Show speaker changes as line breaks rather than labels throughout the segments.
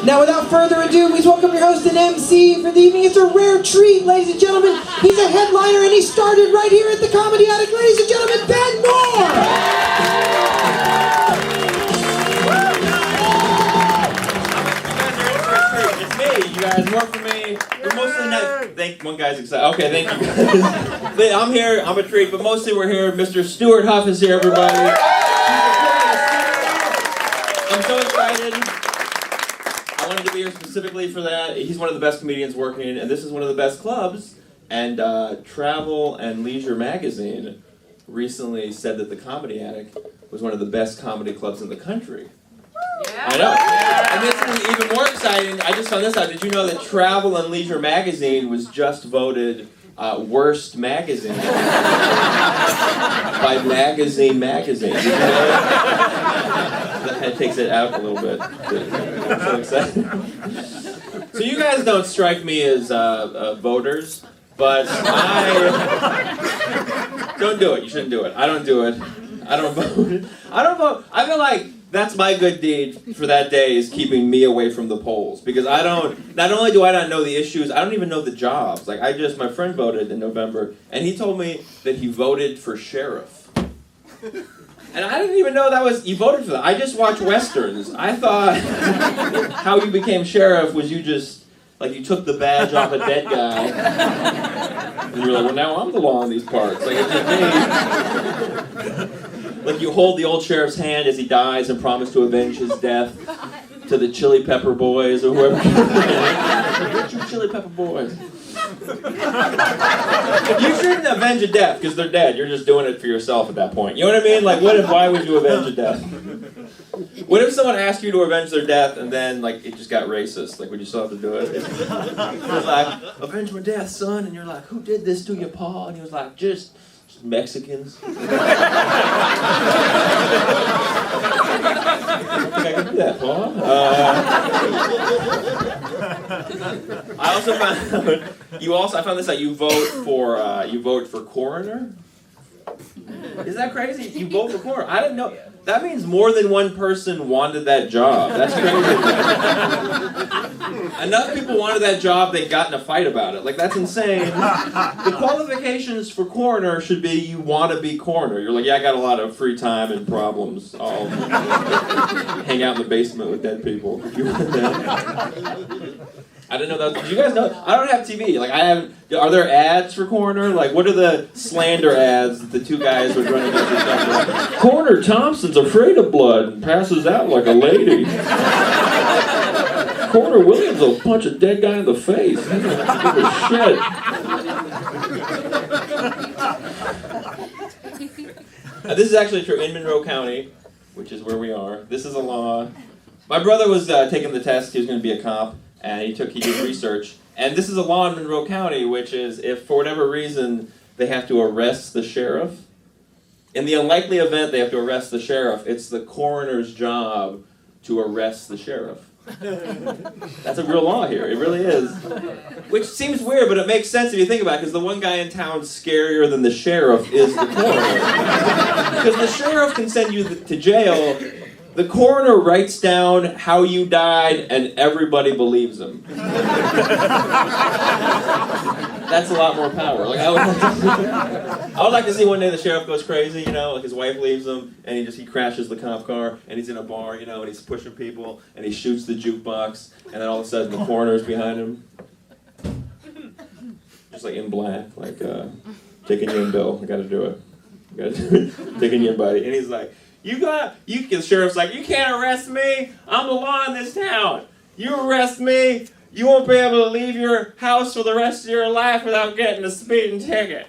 Now, without further ado, please welcome your host and MC for the evening. It's a rare treat, ladies and gentlemen. He's a headliner, and he started right here at the Comedy Attic. Ladies and gentlemen, Ben Moore!
It's me. You guys work for me. We're mostly not. One guy's excited. Okay, thank you guys. I'm here. I'm a treat, but mostly we're here. Mr. Stuart Huff is here, everybody. I'm so excited. I wanted to be here specifically for that. He's one of the best comedians working, and this is one of the best clubs. And Travel and Leisure magazine recently said that the Comedy Attic was one of the best comedy clubs in the country. Yeah. I know. And this is even more exciting. I just found this out. Did you know that Travel and Leisure magazine was just voted worst magazine by Magazine Magazine? Did you know that? That kind of takes it out a little bit. I'm so excited. So you guys don't strike me as voters, but I don't do it. You shouldn't do it. I don't do it. I don't vote. I don't vote. I feel like that's my good deed for that day, is keeping me away from the polls. Because I don't, not only do I not know the issues, I don't even know the jobs. Like my friend voted in November, and he told me that he voted for sheriff. And I didn't even know you voted for that. I just watch Westerns. I thought how you became sheriff was you just, like you took the badge off a dead guy, and you're like, well now I'm the law in these parts. Like it's just me. Like you hold the old sheriff's hand as he dies and promise to avenge his death to the Chili Pepper Boys or whoever. You Chili Pepper Boys. You shouldn't avenge a death because they're dead. You're just doing it for yourself at that point. You know what I mean? Like, why would you avenge a death? What if someone asked you to avenge their death and then, like, it just got racist? Like, would you still have to do it? It was like, avenge my death, son. And you're like, who did this to you, Paul? And he was like, just Mexicans. I think I can do that, Paul. I also found I found this out. You vote for coroner. Isn't that crazy? You vote for coroner. I didn't know. That means more than one person wanted that job. That's crazy. Enough people wanted that job, they got in a fight about it. Like, that's insane. The qualifications for coroner should be you want to be coroner. You're like, yeah, I got a lot of free time and problems. I'll hang out in the basement with dead people. If you want that. I didn't know that. Did you guys know? I don't have TV. Like, I haven't. Are there ads for coroner? Like, what are the slander ads that the two guys would run against each other? Coroner Thompson's afraid of blood and passes out like a lady. Coroner Williams will punch a dead guy in the face. He doesn't give a shit. This is actually true in Monroe County, which is where we are. This is a law. My brother was taking the test. He was going to be a cop. And he did research, and this is a law in Monroe County, which is if for whatever reason they have to arrest the sheriff, in the unlikely event they have to arrest the sheriff, it's the coroner's job to arrest the sheriff. That's a real law here, it really is. Which seems weird, but it makes sense if you think about it, because the one guy in town scarier than the sheriff is the coroner. Because the sheriff can send you to jail. The coroner writes down how you died, and everybody believes him. That's a lot more power. Like I would like to see one day the sheriff goes crazy, you know, like his wife leaves him, and he crashes the cop car, and he's in a bar, you know, and he's pushing people, and he shoots the jukebox, and then all of a sudden the coroner's behind him, just like in black, like taking you in, Bill. I got to do it. Taking you in, buddy, and he's like. The sheriff's like, you can't arrest me. I'm the law in this town. You arrest me, you won't be able to leave your house for the rest of your life without getting a speeding ticket.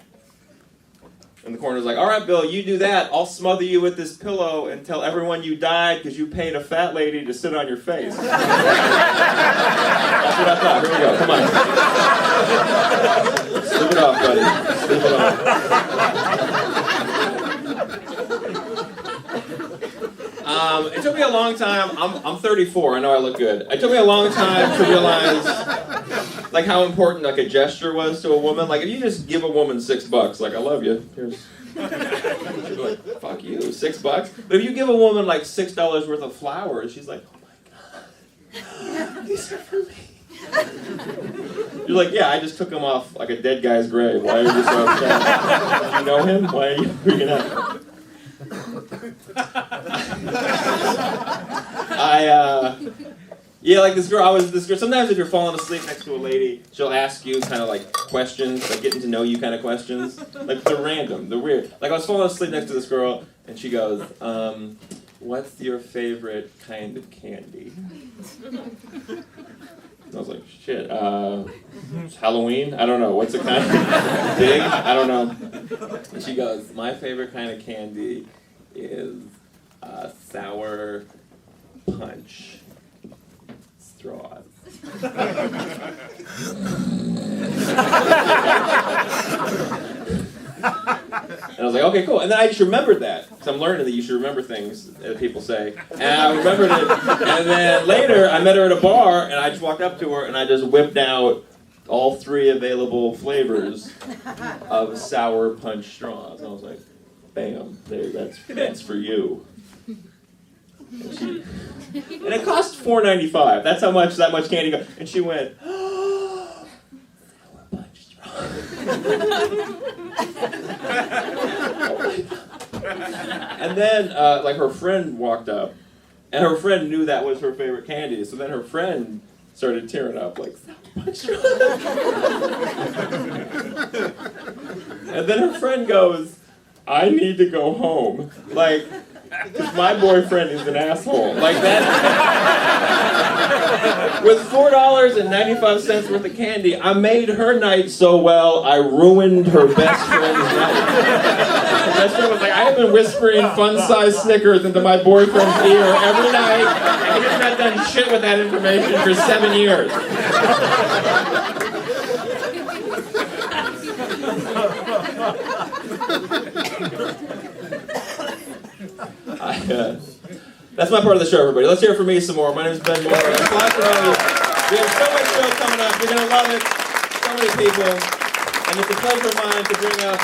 And the coroner's like, all right, Bill, you do that. I'll smother you with this pillow and tell everyone you died because you paid a fat lady to sit on your face. That's what I thought. Here we go. Come on. Sleep it off, buddy. Sleep it off. It took me a long time. I'm 34. I know I look good. It took me a long time to realize, like, how important like a gesture was to a woman. Like, if you just give a woman $6, like, I love you. Here's. She'd be like, fuck you, $6. But if you give a woman like $6 worth of flowers, she's like, oh my god. these are for me. You're like, yeah, I just took him off like a dead guy's grave. Why are you so upset? You know him? Why are you freaking out? Yeah, like this girl, sometimes if you're falling asleep next to a lady, she'll ask you kind of like questions, like getting to know you kind of questions. Like they're random, they're weird. Like I was falling asleep next to this girl, and she goes, what's your favorite kind of candy? And I was like, shit, it's Halloween? I don't know, what's the kind? Big? I don't know. And she goes, my favorite kind of candy is sour punch straws. And I was like, okay, cool. And then I just remembered that. Because I'm learning that you should remember things that people say. And I remembered it. And then later, I met her at a bar, and I just walked up to her, and I just whipped out all 3 available flavors of sour punch straws. And I was like, bam, there, that's for you. And it cost $4.95. That's how much that much candy goes. And she went, oh, sour punch straw. And then, like her friend walked up, and her friend knew that was her favorite candy. So then her friend started tearing up, like sour punch straw. And then her friend goes, I need to go home. Like, because my boyfriend is an asshole. Like that. With $4.95 worth of candy, I made her night so well, I ruined her best friend's night. Her best friend was like, I have been whispering fun-sized Snickers into my boyfriend's ear every night, and he's not done shit with that information for 7 years. That's my part of the show, everybody. Let's hear it for me some more. My name is Ben Moore. We have so much show coming up. You're going to love it. So many people. And it's a pleasure of mine to bring up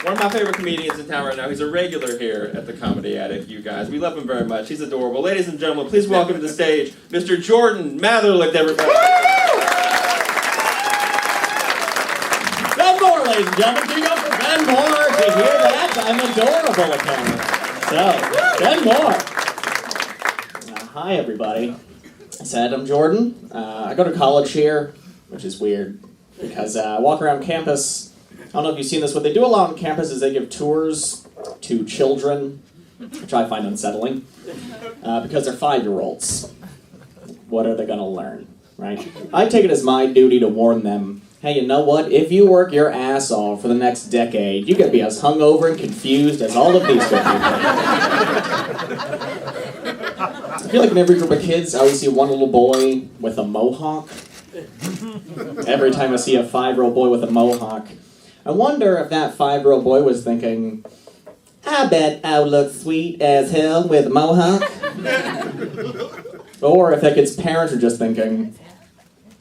one of my favorite comedians in town right now. He's a regular here at the Comedy Attic, you guys. We love him very much. He's adorable. Ladies and gentlemen, please welcome to the stage Mr. Jordan Matherlicht, everybody.
Ben Moore, ladies and gentlemen. Give it up for Ben Moore. Did you hear that? I'm adorable at camera. So, Ben Moore. Hi, everybody. I said I'm Jordan. I go to college here, which is weird, because I walk around campus. I don't know if you've seen this. What they do a lot on campus is they give tours to children, which I find unsettling, because they're 5-year-olds. What are they going to learn, right? I take it as my duty to warn them, hey, you know what? If you work your ass off for the next decade, you could be as hungover and confused as all of these good people. I feel like in every group of kids, I always see one little boy with a mohawk. Every time I see a 5-year-old boy with a mohawk, I wonder if that 5-year-old boy was thinking, I bet I would look sweet as hell with a mohawk. Or if that kid's parents are just thinking,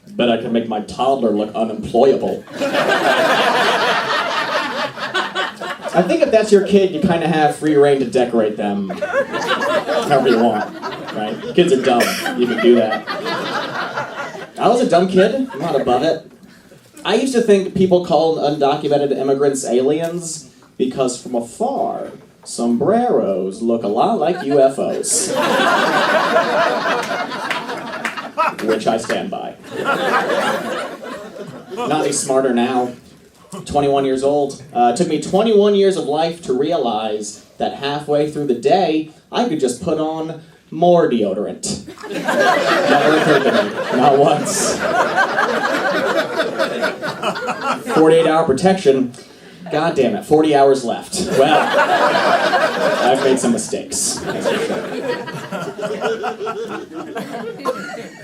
bet I can make my toddler look unemployable. I think if that's your kid, you kind of have free reign to decorate them however you want, right? Kids are dumb. You can do that. I was a dumb kid. I'm not above it. I used to think people called undocumented immigrants aliens because from afar, sombreros look a lot like UFOs. Which I stand by. Not any smarter now. 21 years old. It took me 21 years of life to realize that halfway through the day, I could just put on more deodorant. Never occurred to me. Not once. 48-hour protection. God damn it, 40 hours left. Well, I've made some mistakes. That's for sure.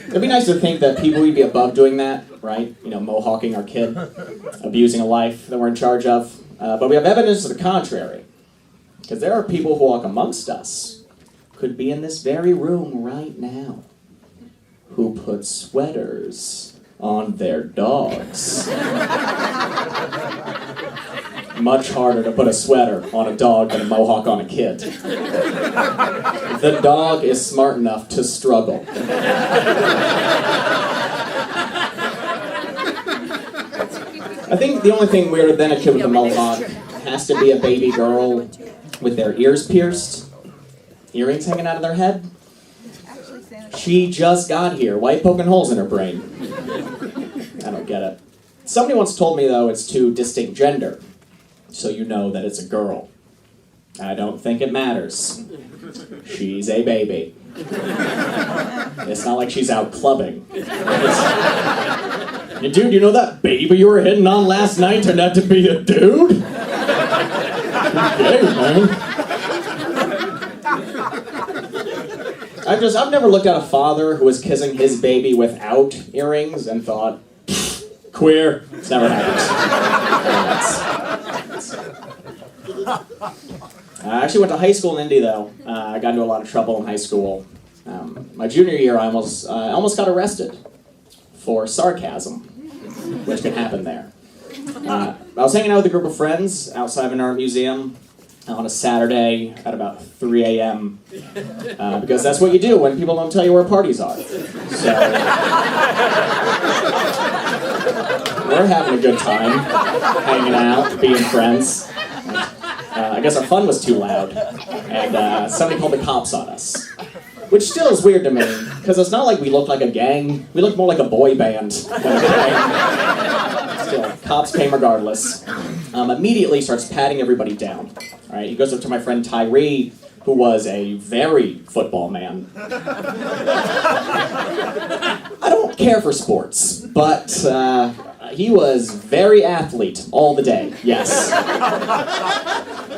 It'd be nice to think that people would be above doing that, right? You know, mohawking our kid, abusing a life that we're in charge of. But we have evidence to the contrary. Because there are people who walk amongst us, could be in this very room right now, who put sweaters on their dogs. Much harder to put a sweater on a dog than a mohawk on a kid. In The dog is smart enough to struggle. I think the only thing weirder than a kid with a mohawk has to be a baby girl with their ears pierced, earrings hanging out of their head. She just got here. Why are you poking holes in her brain? I don't get it. Somebody once told me, though, it's two distinct gender, so you know that it's a girl. I don't think it matters. She's a baby. It's not like she's out clubbing. Dude, you know that baby you were hitting on last night turned out to be a dude? Okay, man. I've never looked at a father who was kissing his baby without earrings and thought, queer. It's never happened. I actually went to high school in Indy, though. I got into a lot of trouble in high school. My junior year, I almost got arrested for sarcasm, which can happen there. I was hanging out with a group of friends outside of an art museum on a Saturday at about 3 a.m. Because that's what you do when people don't tell you where parties are. So we're having a good time, hanging out, being friends. I guess our fun was too loud, and somebody called the cops on us. Which still is weird to me, because it's not like we looked like a gang. We looked more like a boy band than a gang. Still, cops came regardless. Immediately starts patting everybody down. All right, he goes up to my friend Tyree, who was a very football man. I don't care for sports, but he was very athlete all the day, yes.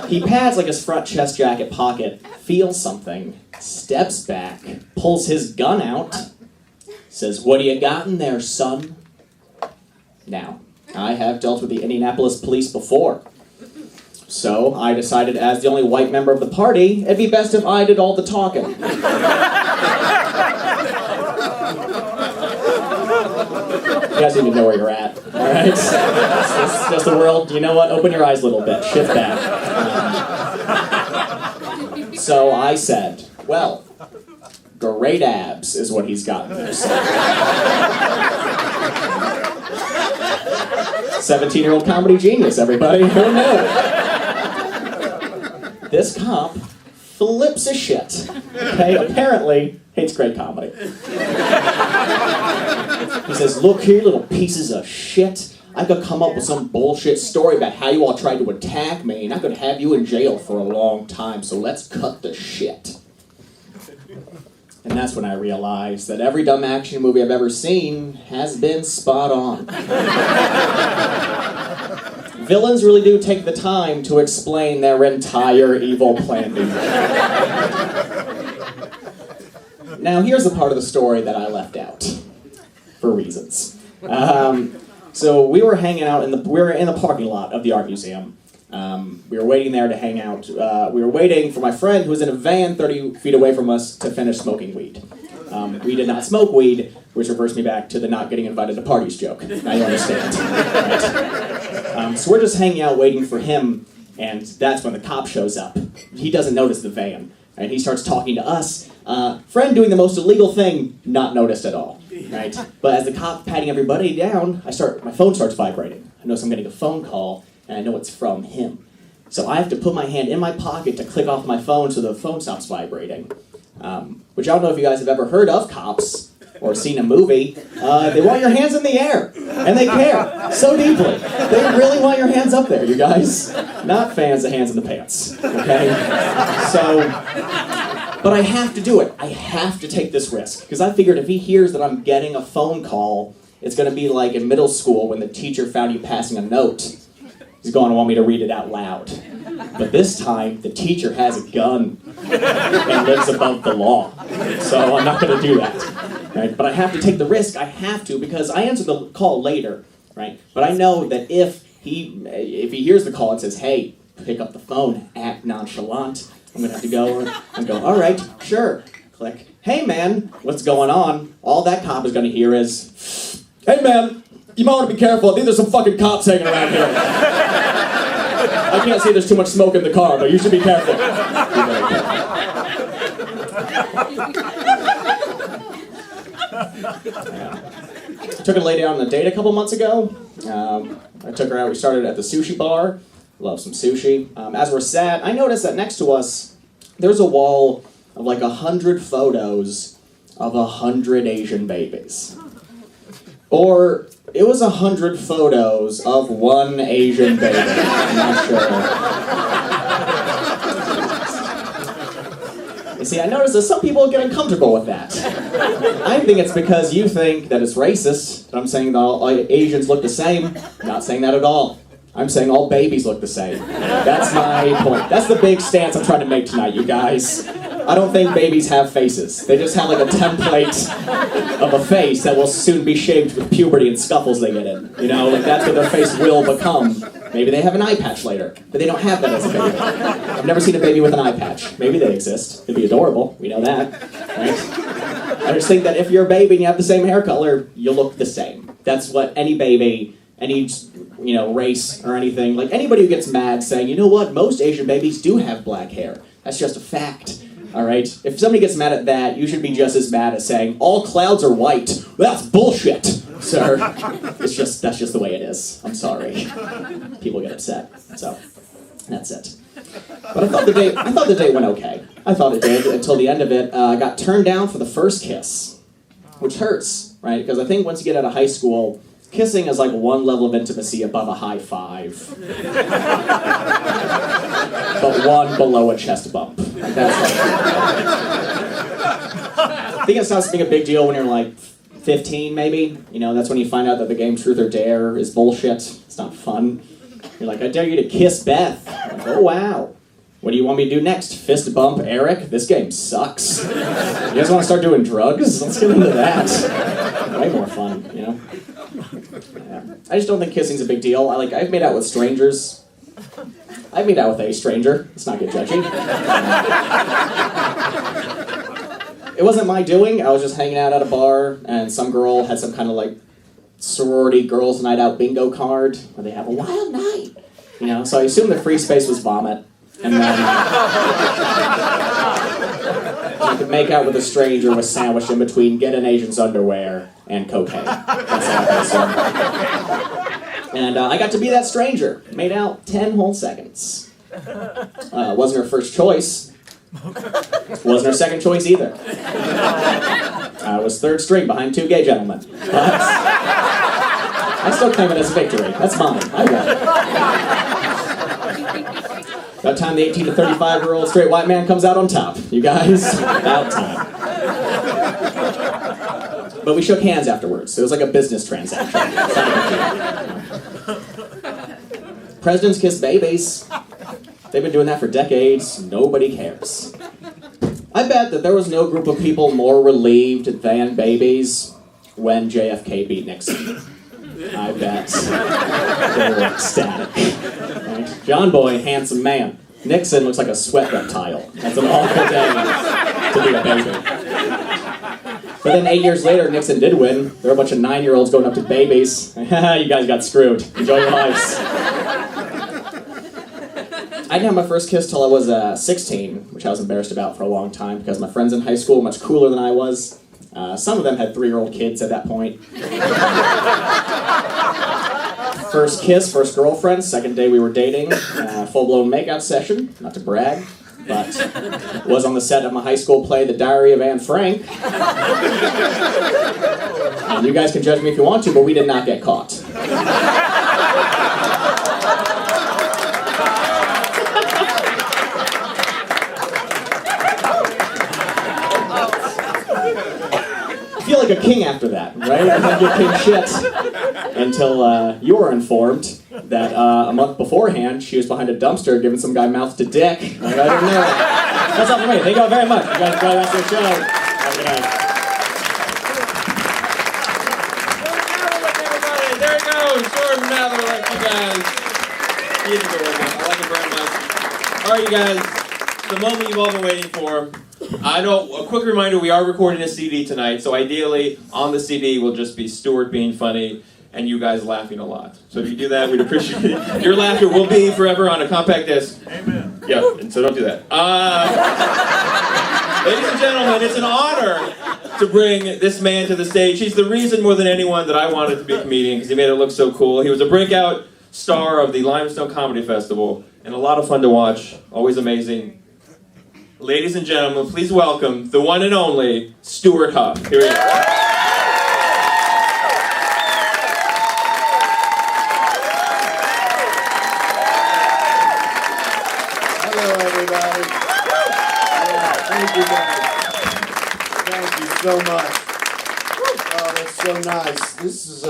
He pats like his front chest jacket pocket, feels something, steps back, pulls his gun out, says, "What do you got in there, son?" Now, I have dealt with the Indianapolis police before. So I decided, as the only white member of the party, it'd be best if I did all the talking. You guys need to know where you're at, alright? It's just the world, you know what? Open your eyes a little bit, shift back. So I said, well, great abs is what he's got in there. 17-year-old comedy genius, everybody. Who knew? This cop flips a shit. Okay, apparently hates great comedy. He says, "Look here, little pieces of shit. I could come up with some bullshit story about how you all tried to attack me, and I could have you in jail for a long time, so let's cut the shit." And that's when I realized that every dumb action movie I've ever seen has been spot on. Villains really do take the time to explain their entire evil plan. Now, here's the part of the story that I left out, for reasons. So we were hanging out we were in the parking lot of the art museum. We were waiting there to hang out. We were waiting for my friend who was in a van 30 feet away from us to finish smoking weed. We did not smoke weed, which reversed me back to the not getting invited to parties joke. Now you understand. Right? So we're just hanging out waiting for him, and that's when the cop shows up. He doesn't notice the van, and he starts talking to us. Friend doing the most illegal thing, not noticed at all. Right? But as the cop patting everybody down, my phone starts vibrating. I notice I'm getting a phone call, and I know it's from him. So I have to put my hand in my pocket to click off my phone so the phone stops vibrating. Which I don't know if you guys have ever heard of cops or seen a movie. They want your hands in the air, and they care so deeply. They really want your hands up there, you guys. Not fans of hands in the pants, okay? But I have to do it. I have to take this risk. Because I figured if he hears that I'm getting a phone call, it's going to be like in middle school when the teacher found you passing a note. He's going to want me to read it out loud. But this time, the teacher has a gun and lives above the law. So I'm not going to do that. Right? But I have to take the risk. I have to because I answer the call later. Right? But I know that if he hears the call and says, "Hey, pick up the phone," act nonchalant, I'm going to have to go and go, "All right, sure." Click. "Hey, man, what's going on?" All that cop is going to hear is, "Hey, man, you might want to be careful. I think there's some fucking cops hanging around here. I can't see there's too much smoke in the car, but you should be careful." I took a lady out on a date a couple months ago. I took her out. We started at the sushi bar. Love some sushi. As we're sat, I noticed that next to us, there's a wall of like 100 photos of 100 Asian babies. Or it was 100 photos of one Asian baby. I'm not sure. You see, I noticed that some people get uncomfortable with that. I think it's because you think that it's racist, that I'm saying that all Asians look the same. I'm not saying that at all. I'm saying all babies look the same. That's my point. That's the big stance I'm trying to make tonight, you guys. I don't think babies have faces. They just have like a template of a face that will soon be shaped with puberty and scuffles they get in. You know, like that's what their face will become. Maybe they have an eye patch later, but they don't have that as a baby. I've never seen a baby with an eye patch. Maybe they exist. It'd be adorable. We know that, right? I just think that if you're a baby and you have the same hair color, you look the same. That's what any baby, any race or anything, like anybody who gets mad saying, you know what, most Asian babies do have black hair. That's just a fact. All right? If somebody gets mad at that, you should be just as mad as saying, all clouds are white. That's bullshit, sir. That's just the way it is. I'm sorry. People get upset. So, that's it. But I thought the date went okay. I thought it did until the end of it. I got turned down for the first kiss, which hurts, right? Because I think once you get out of high school, kissing is like one level of intimacy above a high five. But one below a chest bump. Like that's I think it starts being a big deal when you're like 15 maybe. You know, that's when you find out that the game Truth or Dare is bullshit. It's not fun. You're like, I dare you to kiss Beth. I'm like, oh wow. What do you want me to do next? Fist bump Eric? This game sucks. You guys want to start doing drugs? Let's get into that. Way more fun, you know? Yeah. I just don't think kissing's a big deal. I've made out with strangers. I've made out with a stranger. Let's not get judgy. It wasn't my doing. I was just hanging out at a bar, and some girl had some kind of like sorority girls' night out bingo card where they have a wild night. You know, so I assumed the free space was vomit. And then I could make out with a stranger was sandwiched in between Get an Asian's underwear and cocaine. That's all I assumed. And I got to be that stranger. Made out 10 whole seconds. Wasn't her first choice. Wasn't her second choice either. I was third string behind two gay gentlemen. But I still claim it as a victory. That's mine. I won. About time the 18 to 35-year-old straight white man comes out on top. You guys, about time. But we shook hands afterwards. It was like a business transaction. Presidents kiss babies. They've been doing that for decades. Nobody cares. I bet that there was no group of people more relieved than babies when JFK beat Nixon. I bet they were ecstatic. Right? John Boy, handsome man. Nixon looks like a sweat reptile. That's an awful day to be a baby. But then 8 years later, Nixon did win. There were a bunch of 9-year-olds going up to babies. You guys got screwed. Enjoy your lives. I didn't have my first kiss till I was 16, which I was embarrassed about for a long time because my friends in high school were much cooler than I was. Some of them had 3-year-old kids at that point. First kiss, first girlfriend, second day we were dating, full-blown makeout session, not to brag, but was on the set of my high school play, The Diary of Anne Frank. And you guys can judge me if you want to, but we did not get caught. I feel like a king after that, right? I think you're king shit. Until you were informed that a month beforehand, she was behind a dumpster giving some guy mouth to dick. Like, I didn't know. That's all for me. Thank you all very much. You guys enjoy the rest of the show. Have a good night.
There it goes. Jordan Matherwick, you guys. He's adorable. I like it very much. All right, you guys. The moment you've all been waiting for. I know, a quick reminder, we are recording a CD tonight, so ideally, on the CD will just be Stuart being funny and you guys laughing a lot. So if you do that, we'd appreciate it. Your laughter will be forever on a compact disc.
Amen.
Yeah, and so don't do that. Ladies and gentlemen, it's an honor to bring this man to the stage. He's the reason more than anyone that I wanted to be a comedian because he made it look so cool. He was a breakout star of the Limestone Comedy Festival and a lot of fun to watch. Always amazing. Ladies and gentlemen, please welcome the one and only Stuart Huff. Here he is.
Hello, everybody. Yeah, thank you, guys. Thank you so much. Oh, that's so nice. This is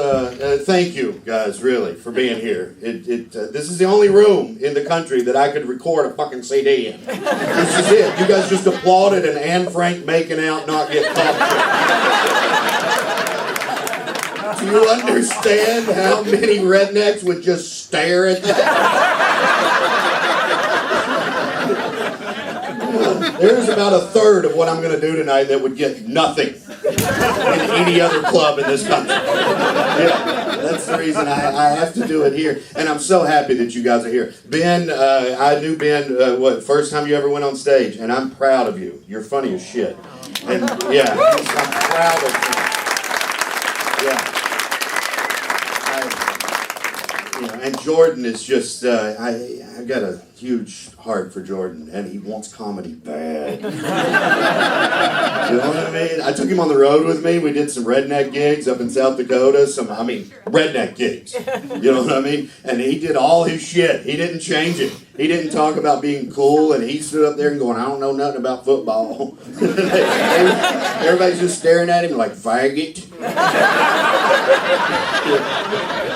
thank you, guys, really, for being here. This is the only room in the country that I could record a fucking CD in. This is it. You guys just applauded an Anne Frank making out, not get caught. Do you understand how many rednecks would just stare at that? There's about a third of what I'm going to do tonight that would get nothing in any other club in this country. Yeah, that's the reason I have to do it here. And I'm so happy that you guys are here. Ben, I knew Ben, first time you ever went on stage, and I'm proud of you. You're funny as shit. And yeah, I'm proud of you. Yeah. And Jordan is just, I got a huge heart for Jordan, and he wants comedy bad. You know what I mean? I took him on the road with me. We did some redneck gigs up in South Dakota, redneck gigs. You know what I mean? And he did all his shit. He didn't change it. He didn't talk about being cool, and he stood up there and going, I don't know nothing about football. Everybody's just staring at him like, faggot.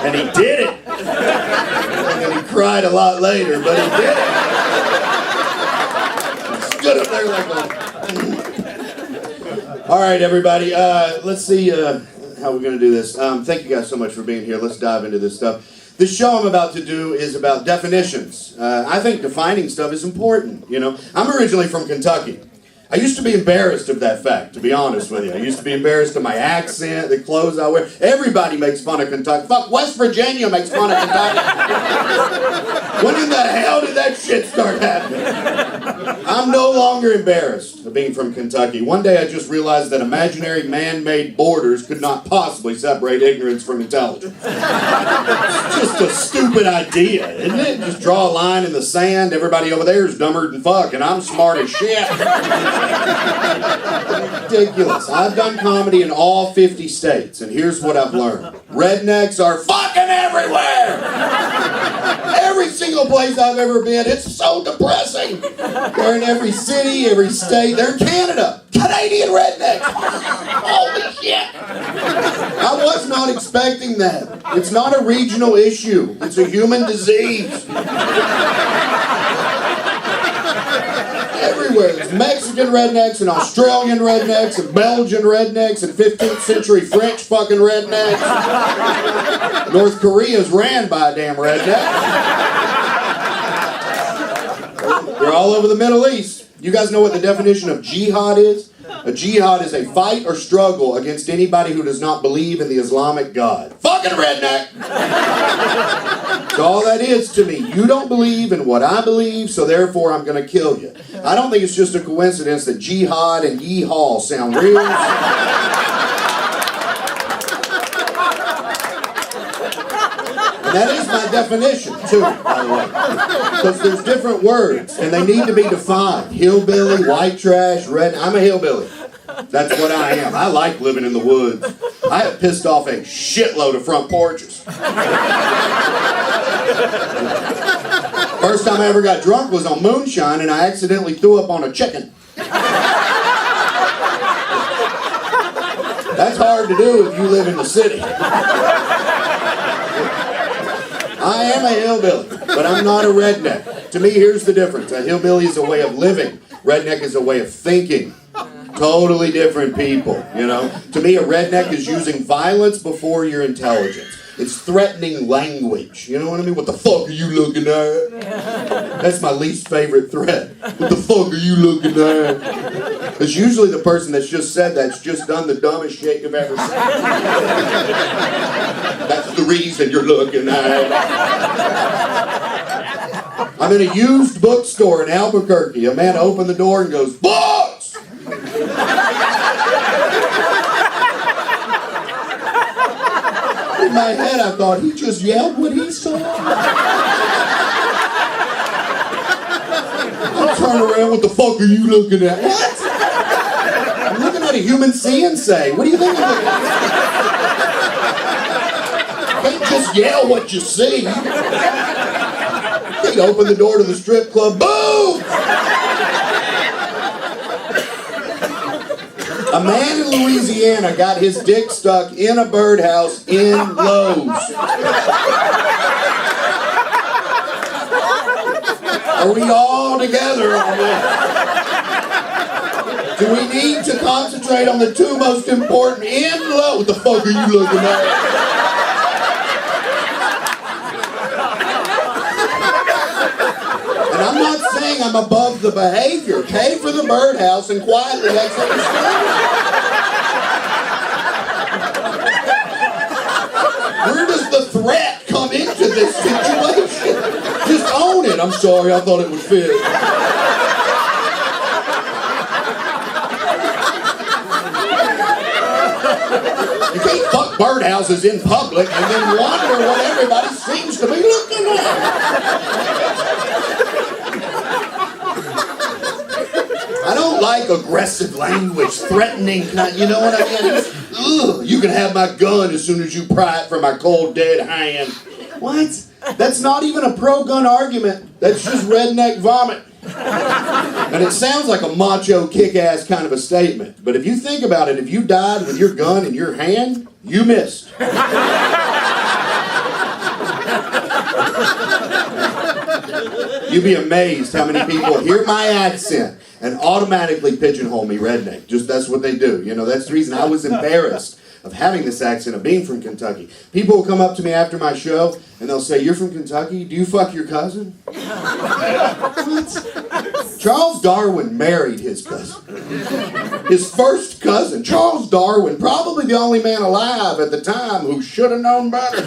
And he did it. And then he cried a lot later, but he did it. He stood up there like, all right, everybody. Let's see how we're going to do this. Thank you guys so much for being here. Let's dive into this stuff. The show I'm about to do is about definitions. I think defining stuff is important, you know. I'm originally from Kentucky. I used to be embarrassed of that fact, to be honest with you. I used to be embarrassed of my accent, the clothes I wear. Everybody makes fun of Kentucky. Fuck, West Virginia makes fun of Kentucky. When in the hell did that shit start happening? I'm no longer embarrassed of being from Kentucky. One day I just realized that imaginary man-made borders could not possibly separate ignorance from intelligence. It's just a stupid idea, isn't it? Just draw a line in the sand. Everybody over there is dumber than fuck, and I'm smart as shit. Ridiculous. I've done comedy in all 50 states, and here's what I've learned. Rednecks are fucking everywhere! Every single place I've ever been, it's so depressing. They're in every city, every state. They're in Canada. Canadian rednecks. Holy shit. I was not expecting that. It's not a regional issue. It's a human disease. Everywhere. There's Mexican rednecks and Australian rednecks and Belgian rednecks and 15th century French fucking rednecks. North Korea's ran by a damn redneck. They're all over the Middle East. You guys know what the definition of jihad is? A jihad is a fight or struggle against anybody who does not believe in the Islamic God. Fucking redneck! That's all that is to me. You don't believe in what I believe, so therefore I'm going to kill you. I don't think it's just a coincidence that jihad and yeehaw sound real. And that is my definition, too, by the way. Because there's different words, and they need to be defined. Hillbilly, white trash, red. I'm a hillbilly. That's what I am. I like living in the woods. I have pissed off a shitload of front porches. First time I ever got drunk was on moonshine, and I accidentally threw up on a chicken. That's hard to do if you live in the city. I am a hillbilly, but I'm not a redneck. To me, here's the difference. A hillbilly is a way of living. Redneck is a way of thinking. Totally different people, you know? To me, a redneck is using violence before your intelligence. It's threatening language. You know what I mean? What the fuck are you looking at? That's my least favorite threat. What the fuck are you looking at? Because usually the person that's just said that's just done the dumbest shit you've ever seen. That's the reason you're looking at. I'm in a used bookstore in Albuquerque. A man opened the door and goes, "Books!" my head, I thought, he just yelled what he saw. I turn around, what the fuck are you looking at? What? I'm looking at a human see and say. What do you think I'm looking at? You can't just yell what you see. They open the door to the strip club. Boom! A man in Louisiana got his dick stuck in a birdhouse in Lowe's. Are we all together on this? Do we need to concentrate on the two most important in Lowe's? What the fuck are you looking at? And I'm not saying I'm above the behavior. Pay for the birdhouse and quietly exit the store. Where does the threat come into this situation? Just own it. I'm sorry, I thought it would fit. You can't fuck birdhouses in public and then wonder what everybody seems to be looking at. I don't like aggressive language, threatening, you know what I mean? Ugh, you can have my gun as soon as you pry it from my cold, dead hand. What? That's not even a pro-gun argument. That's just redneck vomit. And it sounds like a macho, kick-ass kind of a statement. But if you think about it, if you died with your gun in your hand, you missed. You'd be amazed how many people hear my accent and automatically pigeonhole me redneck. Just that's what they do. You know, that's the reason I was embarrassed of having this accent, of being from Kentucky. People will come up to me after my show and they'll say, "You're from Kentucky? Do you fuck your cousin?" What? Charles Darwin married his cousin. His first cousin. Charles Darwin, probably the only man alive at the time who should have known better.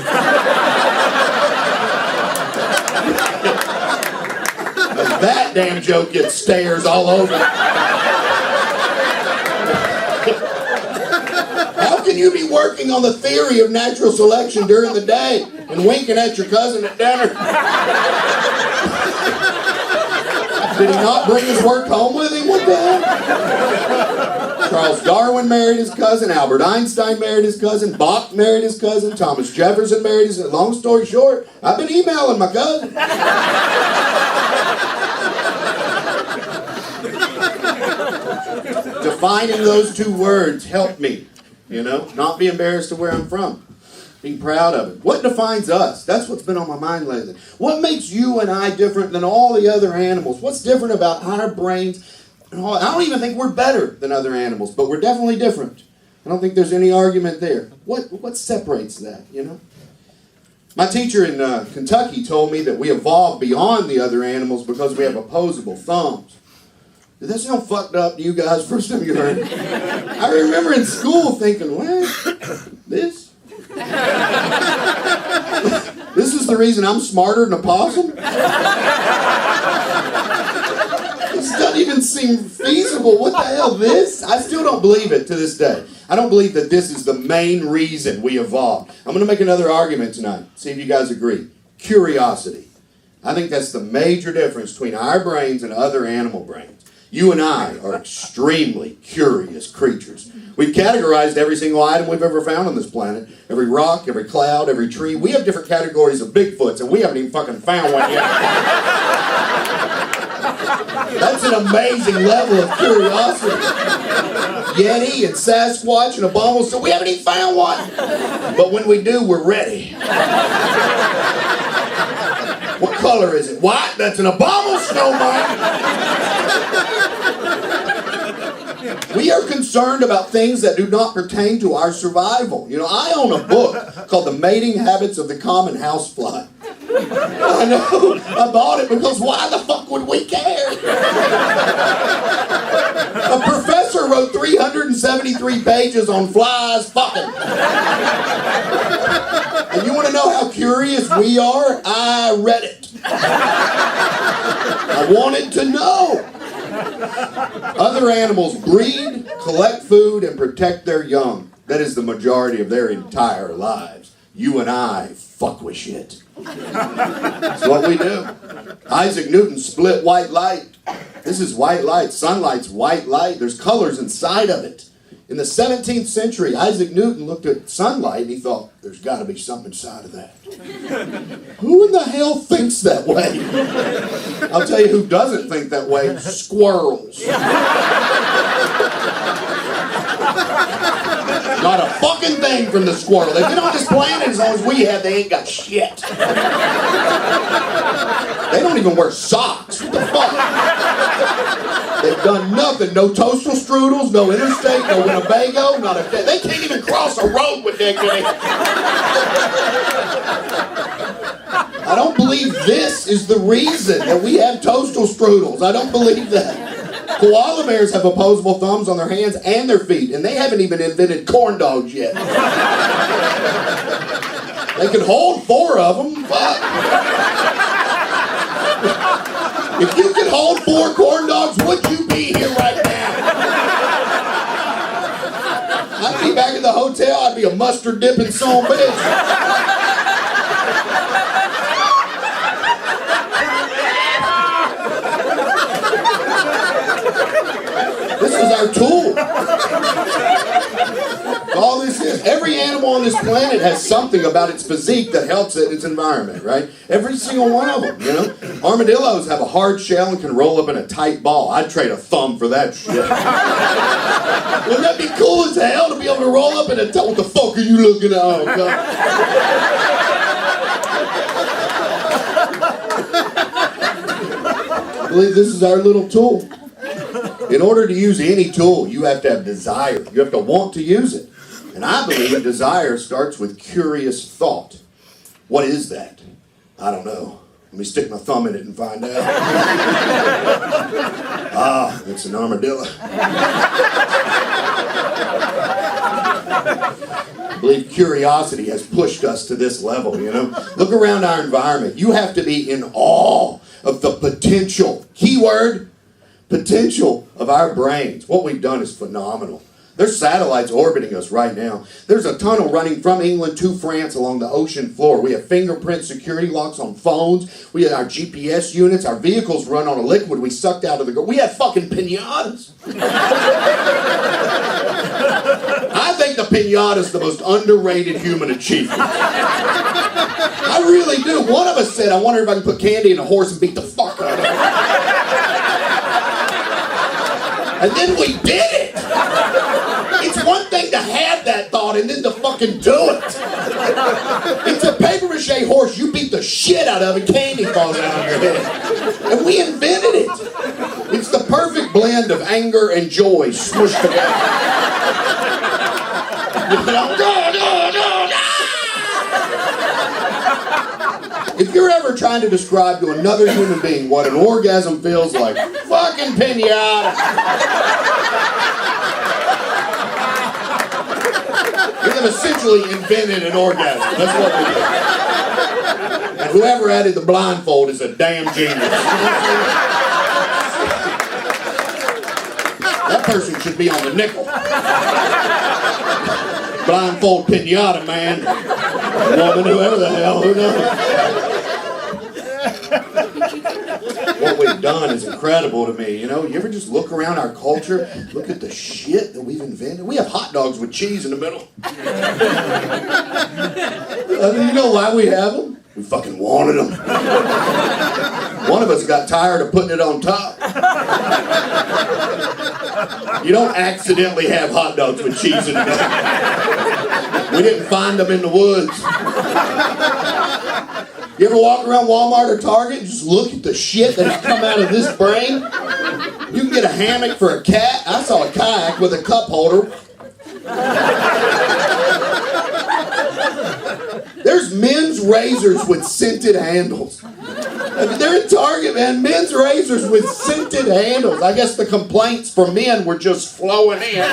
That damn joke gets stares all over. How can you be working on the theory of natural selection during the day and winking at your cousin at dinner? Did he not bring his work home with him? What the hell? Charles Darwin married his cousin. Albert Einstein married his cousin. Bach married his cousin. Thomas Jefferson married his cousin. Long story short, I've been emailing my cousin. Defining those two words helped me, you know, not be embarrassed of where I'm from, being proud of it. What defines us? That's what's been on my mind lately. What makes you and I different than all the other animals? What's different about our brains? I don't even think we're better than other animals, but we're definitely different. I don't think there's any argument there. What separates that, you know? My teacher in Kentucky told me that we evolved beyond the other animals because we have opposable thumbs. Did that sound fucked up to you guys first time you heard it? I remember in school thinking, what? This? This is the reason I'm smarter than a possum? This doesn't even seem feasible. What the hell, this? I still don't believe it to this day. I don't believe that this is the main reason we evolved. I'm going to make another argument tonight. See if you guys agree. Curiosity. I think that's the major difference between our brains and other animal brains. You and I are extremely curious creatures. We've categorized every single item we've ever found on this planet. Every rock, every cloud, every tree. We have different categories of Bigfoots, and we haven't even fucking found one yet. That's an amazing level of curiosity. Yeti and Sasquatch and Abominable, so we haven't even found one. But when we do, we're ready. What color is it? White? That's an abominable snowman. We are concerned about things that do not pertain to our survival. You know, I own a book called The Mating Habits of the Common Housefly. I know. I bought it because why the fuck would we care? A professor wrote 373 pages on flies fucking. And you want to know how curious we are? I read it. I wanted to know. Other animals breed, collect food, and protect their young. That is the majority of their entire lives. You and I fuck with shit. That's what we do. Isaac Newton split white light. This is white light. Sunlight's white light. There's colors inside of it. In the 17th century, Isaac Newton looked at sunlight and he thought, there's got to be something inside of that. Who in the hell thinks that way? I'll tell you who doesn't think that way. Squirrels. Not a fucking thing from the squirrel. They've been on this planet as long as we have. They ain't got shit. They don't even wear socks. What the fuck? They've done nothing. No toastal strudels, no interstate, no Winnebago, not a thing. They can't even cross a road with dignity. I don't believe this is the reason that we have toastal strudels. I don't believe that. Koala bears have opposable thumbs on their hands and their feet, and they haven't even invented corn dogs yet. They can hold 4 of them. Fuck. If you could hold 4 corn dogs, would you be here right now? I'd be back at the hotel. I'd be a mustard dipping son of a bitch. This is our tool. All this is. Every animal on this planet has something about its physique that helps it in its environment, right? Every single one of them, you know? Armadillos have a hard shell and can roll up in a tight ball. I'd trade a thumb for that shit. Wouldn't that be cool as hell to be able to roll up in a what the fuck are you looking at? Oh, God. I believe this is our little tool. In order to use any tool, you have to have desire. You have to want to use it. And I believe desire starts with curious thought. What is that? I don't know. Let me stick my thumb in it and find out. Ah, it's an armadillo. I believe curiosity has pushed us to this level, you know? Look around our environment. You have to be in awe of the potential. Keyword, potential of our brains. What we've done is phenomenal. There's satellites orbiting us right now. There's a tunnel running from England to France along the ocean floor. We have fingerprint security locks on phones. We have our GPS units. Our vehicles run on a liquid we sucked out of the ground. We have fucking pinatas. I think the pinata's the most underrated human achievement. I really do. One of us said, I wonder if I can put candy in a horse and beat the fuck out of it. And then we did it. It's one thing to have that thought and then to fucking do it. It's a paper mache horse. You beat the shit out of it, candy falls out of your head. And we invented it. It's the perfect blend of anger and joy smushed together. If you're ever trying to describe to another human being what an orgasm feels like, fucking pinata. We have essentially invented an orgasm. That's what we do. And whoever added the blindfold is a damn genius. That person should be on the nickel. Blindfold pinata, man. Woman, whoever the hell, who knows? What we've done is incredible to me. You know, you ever just look around our culture, look at the shit that we've invented? We have hot dogs with cheese in the middle. You know why we have them? We fucking wanted them. One of us got tired of putting it on top. You don't accidentally have hot dogs with cheese in the middle. We didn't find them in the woods. You ever walk around Walmart or Target and just look at the shit that has come out of this brain? You can get a hammock for a cat. I saw a kayak with a cup holder. There's men's razors with scented handles. I mean, they're in Target, man. Men's razors with scented handles. I guess the complaints from men were just flowing in.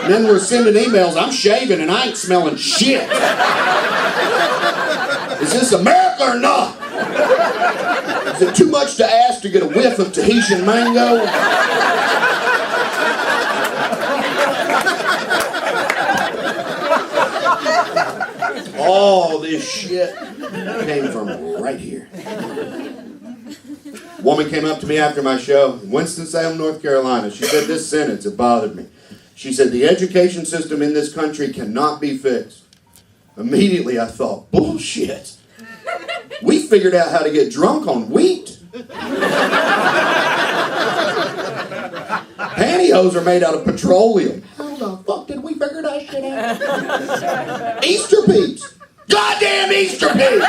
Men were sending emails. I'm shaving and I ain't smelling shit. Is this America or not? Is it too much to ask to get a whiff of Tahitian mango? all this shit came from right here. Woman came up to me after my show in Winston-Salem, North Carolina. She said this sentence, it bothered me. She said, the education system in this country cannot be fixed. Immediately I thought, bullshit. We figured out how to get drunk on wheat. Pantyhose are made out of petroleum. How the fuck did we figure that shit out? Easter peeps. Goddamn Easter peeps!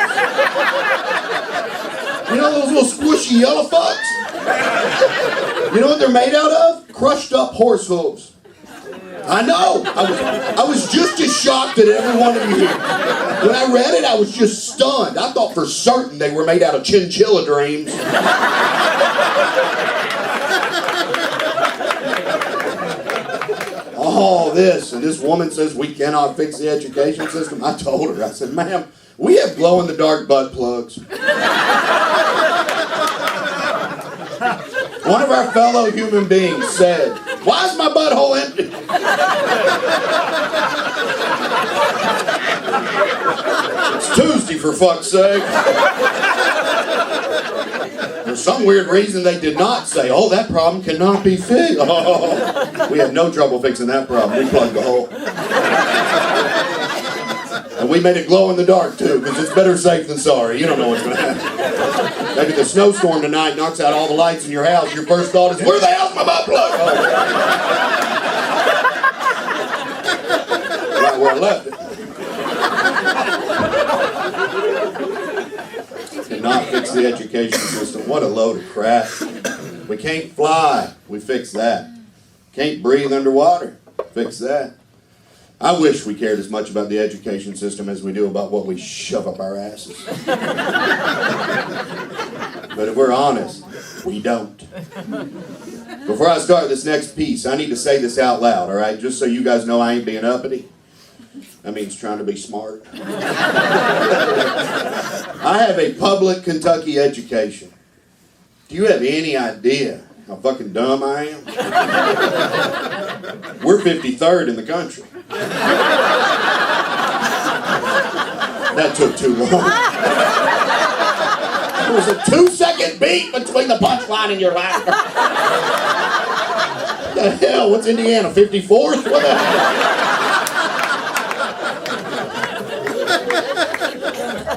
You know those little squishy yellow fucks? You know what they're made out of? Crushed up horse hooves. I know. I was just as shocked at every one of you here. When I read it, I was just stunned. I thought for certain they were made out of chinchilla dreams. All this, and this woman says we cannot fix the education system. I told her, I said, ma'am, we have glow-in-the-dark butt plugs. One of our fellow human beings said, why is my butthole empty? It's Tuesday, for fuck's sake. For some weird reason, they did not say, oh, that problem cannot be fixed. Oh, we had no trouble fixing that problem. We plugged the hole. And we made it glow in the dark, too, because it's better safe than sorry. You don't know what's going to happen. Maybe the snowstorm tonight knocks out all the lights in your house. Your first thought is, where the hell's my butt plug? Oh. Right where I left it. Cannot fix the education system. What a load of crap. We can't fly. We fix that. Can't breathe underwater. Fix that. I wish we cared as much about the education system as we do about what we shove up our asses. But if we're honest, we don't. Before I start this next piece, I need to say this out loud, all right? Just so you guys know I ain't being uppity. That means trying to be smart. I have a public Kentucky education. Do you have any idea how fucking dumb I am? We're 53rd in the country. That took too long. There was a 2-second beat between the punchline and your laughter. What the hell? What's Indiana? 54th? What the hell?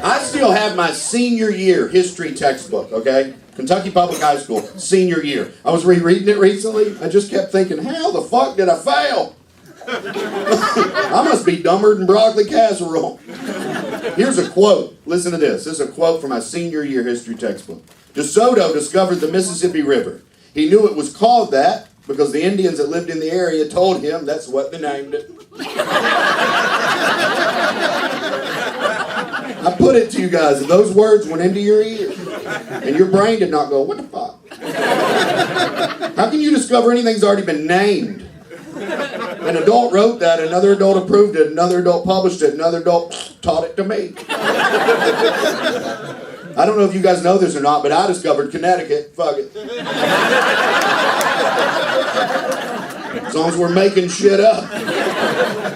I still have my senior year history textbook, okay? Kentucky Public High School, senior year. I was rereading it recently. I just kept thinking, how the fuck did I fail? I must be dumber than broccoli casserole. Here's a quote. Listen to this. This is a quote from my senior year history textbook. DeSoto discovered the Mississippi River. He knew it was called that because the Indians that lived in the area told him that's what they named it. I put it to you guys, and those words went into your ears, and your brain did not go, what the fuck? How can you discover anything's already been named? An adult wrote that, another adult approved it, another adult published it, another adult taught it to me. I don't know if you guys know this or not, but I discovered Connecticut. Fuck it. As long as we're making shit up.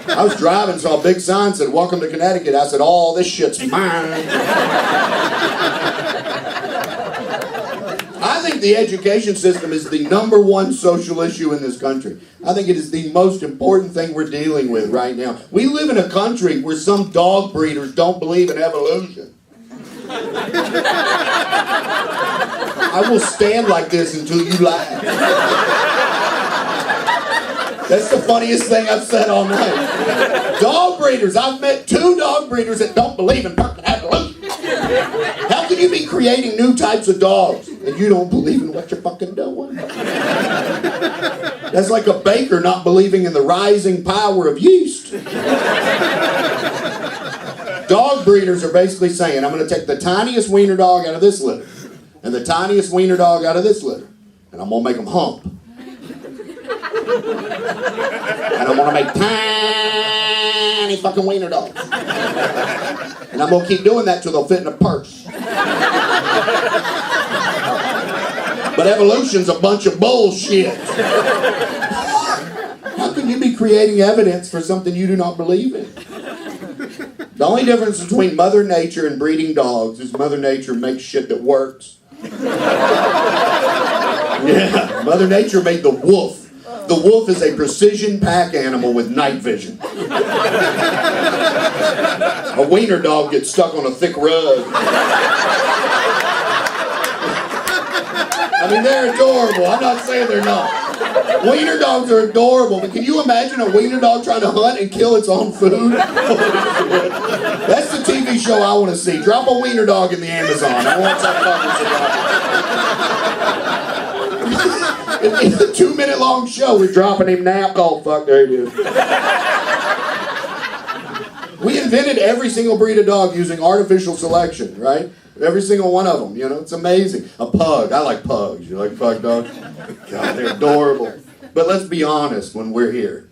I was driving, saw a big sign that said, welcome to Connecticut. I said, oh, this shit's mine. I think the education system is the #1 social issue in this country. I think it is the most important thing we're dealing with right now. We live in a country where some dog breeders don't believe in evolution. I will stand like this until you laugh. That's the funniest thing I've said all night. Dog breeders. I've met 2 dog breeders that don't believe in fucking evolution. How can you be creating new types of dogs and you don't believe in what you're fucking doing? That's like a baker not believing in the rising power of yeast. Dog breeders are basically saying, I'm going to take the tiniest wiener dog out of this litter and the tiniest wiener dog out of this litter, and I'm going to make them hump. And I'm going to make tiny fucking wiener dogs. And I'm going to keep doing that till they'll fit in a purse. But evolution's a bunch of bullshit. How can you be creating evidence for something you do not believe in? The only difference between Mother Nature and breeding dogs is Mother Nature makes shit that works. Yeah, Mother Nature made the wolf. The wolf is a precision pack animal with night vision. A wiener dog gets stuck on a thick rug. I mean, they're adorable. I'm not saying they're not. Wiener dogs are adorable, but can you imagine a wiener dog trying to hunt and kill its own food? That's the TV show I want to see. Drop a wiener dog in the Amazon. I want some fucking It's a 2-minute long show. We're dropping him now. Oh, fuck, there he is. We invented every single breed of dog using artificial selection, right? Every single one of them, you know, it's amazing. A pug, I like pugs. You like pug dogs? God, they're adorable. But let's be honest, when we're here,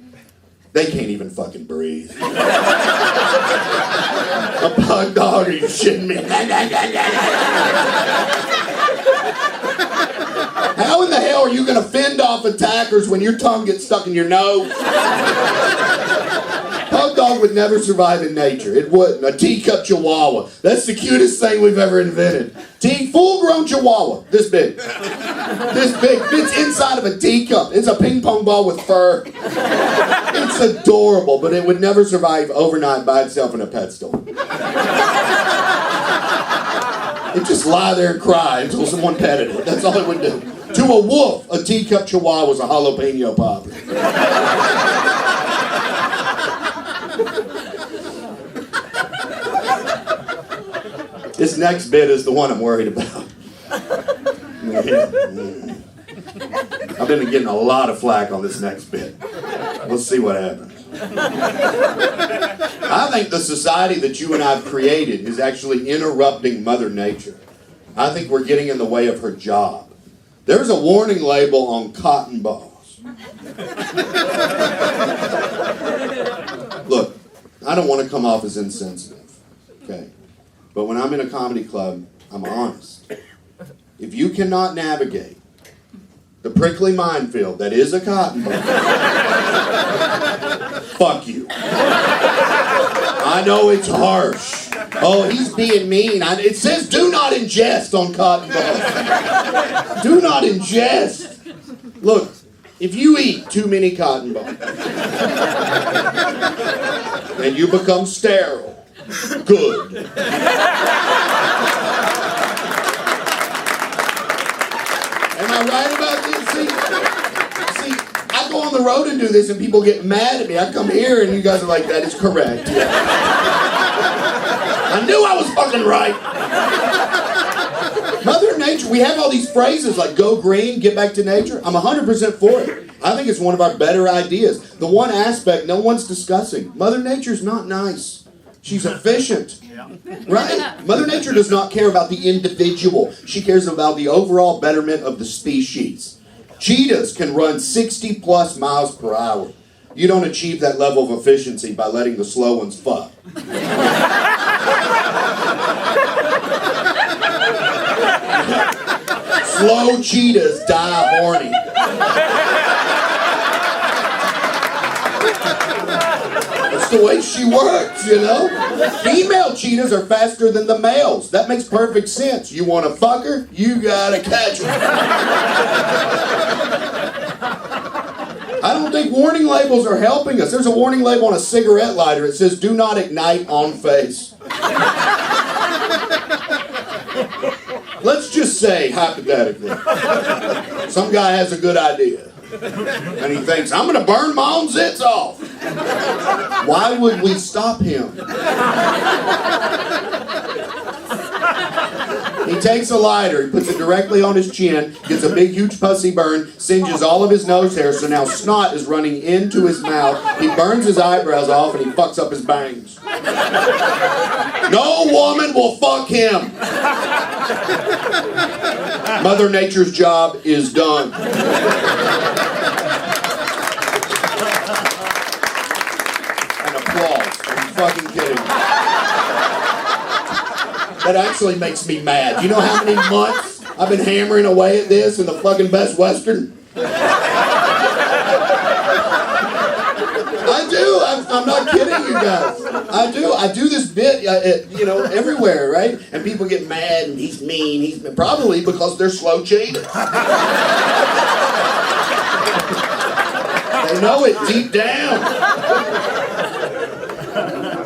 they can't even fucking breathe. A pug dog, are you shitting me? How in the hell are you going to fend off attackers when your tongue gets stuck in your nose? Pug dog would never survive in nature. It wouldn't. A teacup chihuahua. That's the cutest thing we've ever invented. Full-grown chihuahua. This big. This big. Fits inside of a teacup. It's a ping pong ball with fur. It's adorable, but it would never survive overnight by itself in a pet store. It'd just lie there and cry until someone petted it. That's all it would do. To a wolf, a teacup chihuahua was a jalapeno popper. This next bit is the one I'm worried about. I've been getting a lot of flack on this next bit. Let's see what happens. I think the society that you and I have created is actually interrupting Mother Nature. I think we're getting in the way of her job. There's a warning label on cotton balls. Look, I don't want to come off as insensitive, okay? But when I'm in a comedy club, I'm honest. If you cannot navigate the prickly minefield that is a cotton ball, fuck you. I know it's harsh. Oh, he's being mean. It says do not ingest on cotton balls. Do not ingest. Look, if you eat too many cotton balls and you become sterile, good. Am I right about this? See, I go on the road and do this and people get mad at me. I come here and you guys are like, that is correct. I knew I was fucking right. Mother Nature, we have all these phrases like go green, get back to nature. I'm 100% for it. I think it's one of our better ideas. The one aspect no one's discussing. Mother Nature's not nice. She's efficient, right? Mother Nature does not care about the individual. She cares about the overall betterment of the species. Cheetahs can run 60 plus miles per hour. You don't achieve that level of efficiency by letting the slow ones fuck. Slow cheetahs die horny. That's the way she works, you know? Female cheetahs are faster than the males. That makes perfect sense. You want to fuck her? You gotta catch her. I don't think warning labels are helping us. There's a warning label on a cigarette lighter. It says, do not ignite on face. Let's just say, hypothetically, some guy has a good idea. And he thinks, I'm going to burn my own zits off. Why would we stop him? He takes a lighter, he puts it directly on his chin, gets a big huge pussy burn, singes all of his nose hair, so now snot is running into his mouth. He burns his eyebrows off and he fucks up his bangs. No woman will fuck him. Mother Nature's job is done. And applause. Are you fucking kidding me? That actually makes me mad. You know how many months I've been hammering away at this in the fucking Best Western? I do. I'm not kidding you guys. I do this bit, everywhere, right? And people get mad and he's mean. Probably because they're slow cheaters. They know it deep down.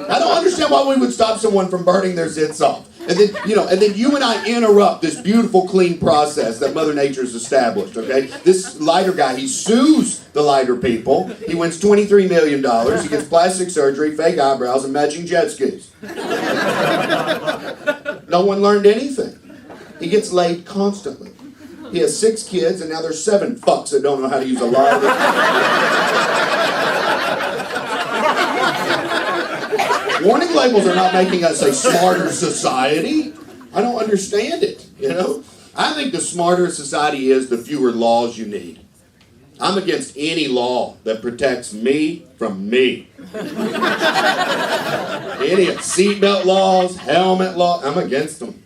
I don't understand why we would stop someone from burning their zits off. And then you and I interrupt this beautiful, clean process that Mother Nature's established, okay? This lighter guy, he sues the lighter people. He wins $23 million. He gets plastic surgery, fake eyebrows, and matching jet skis. No one learned anything. He gets laid constantly. He has 6 kids, and now there's 7 fucks that don't know how to use a lighter. Warning labels are not making us a smarter society. I don't understand it, I think the smarter society is, the fewer laws you need. I'm against any law that protects me from me. Any seatbelt laws, helmet law, I'm against them.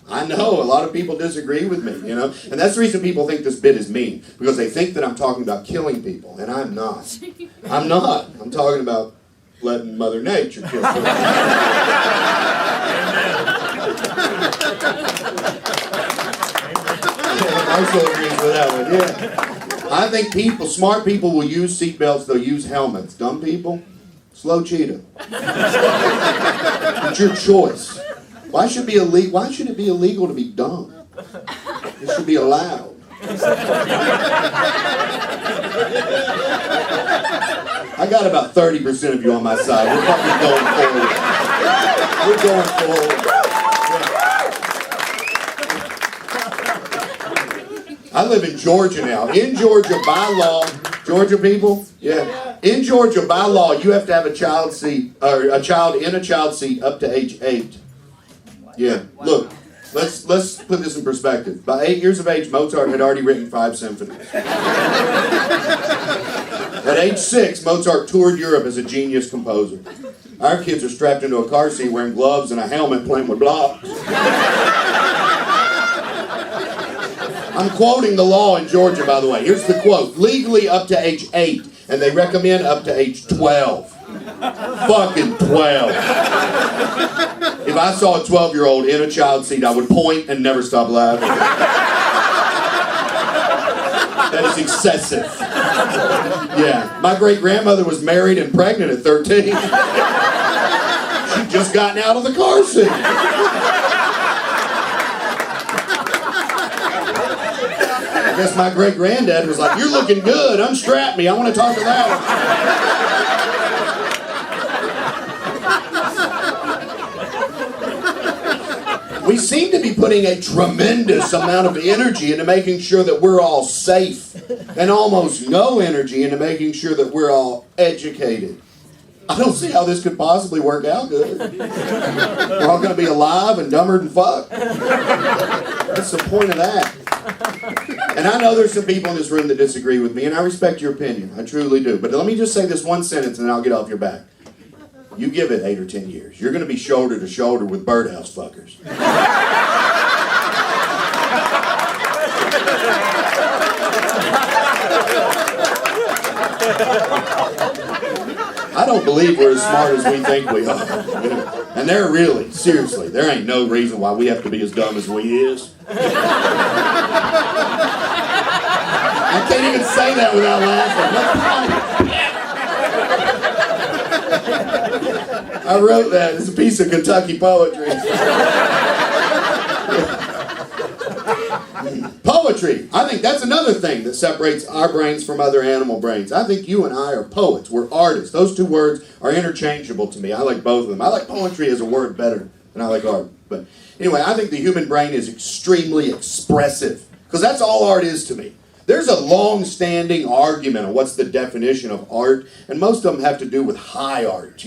I know a lot of people disagree with me, and that's the reason people think this bit is mean, because they think that I'm talking about killing people, and I'm not. I'm not. I'm talking about letting Mother Nature kill people. Marshall agrees with that one, yeah. I think smart people will use seatbelts, they'll use helmets. Dumb people, slow cheetah. It's your choice. Why should it be illegal to be dumb? It should be allowed. I got about 30% of you on my side. We're fucking going forward. We're going forward. I live in Georgia now. In Georgia, by law, Georgia people, yeah. In Georgia, by law, you have to have a child in a child seat up to age 8. Yeah. Look, let's put this in perspective. By 8 years of age, Mozart had already written 5 symphonies. At age 6, Mozart toured Europe as a genius composer. Our kids are strapped into a car seat wearing gloves and a helmet playing with blocks. I'm quoting the law in Georgia, by the way. Here's the quote. Legally up to age 8, and they recommend up to age 12. Fucking 12. If I saw a 12-year-old in a child seat, I would point and never stop laughing. That is excessive. Yeah. My great-grandmother was married and pregnant at 13. She'd just gotten out of the car seat. I guess my great-granddad was like, "You're looking good. Unstrap me. I want to talk to that one." We seem to be putting a tremendous amount of energy into making sure that we're all safe, and almost no energy into making sure that we're all educated. I don't see how this could possibly work out good. We're all going to be alive and dumber than fuck. What's the point of that? And I know there's some people in this room that disagree with me, and I respect your opinion. I truly do. But let me just say this one sentence, and then I'll get off your back. You give it 8 or 10 years. You're going to be shoulder to shoulder with birdhouse fuckers. I don't believe we're as smart as we think we are. And seriously, there ain't no reason why we have to be as dumb as we is. I can't even say that without laughing. I wrote that. It's a piece of Kentucky poetry. Poetry. I think that's another thing that separates our brains from other animal brains. I think you and I are poets. We're artists. Those two words are interchangeable to me. I like both of them. I like poetry as a word better than I like art. But anyway, I think the human brain is extremely expressive, because that's all art is to me. There's a long-standing argument on what's the definition of art, and most of them have to do with high art,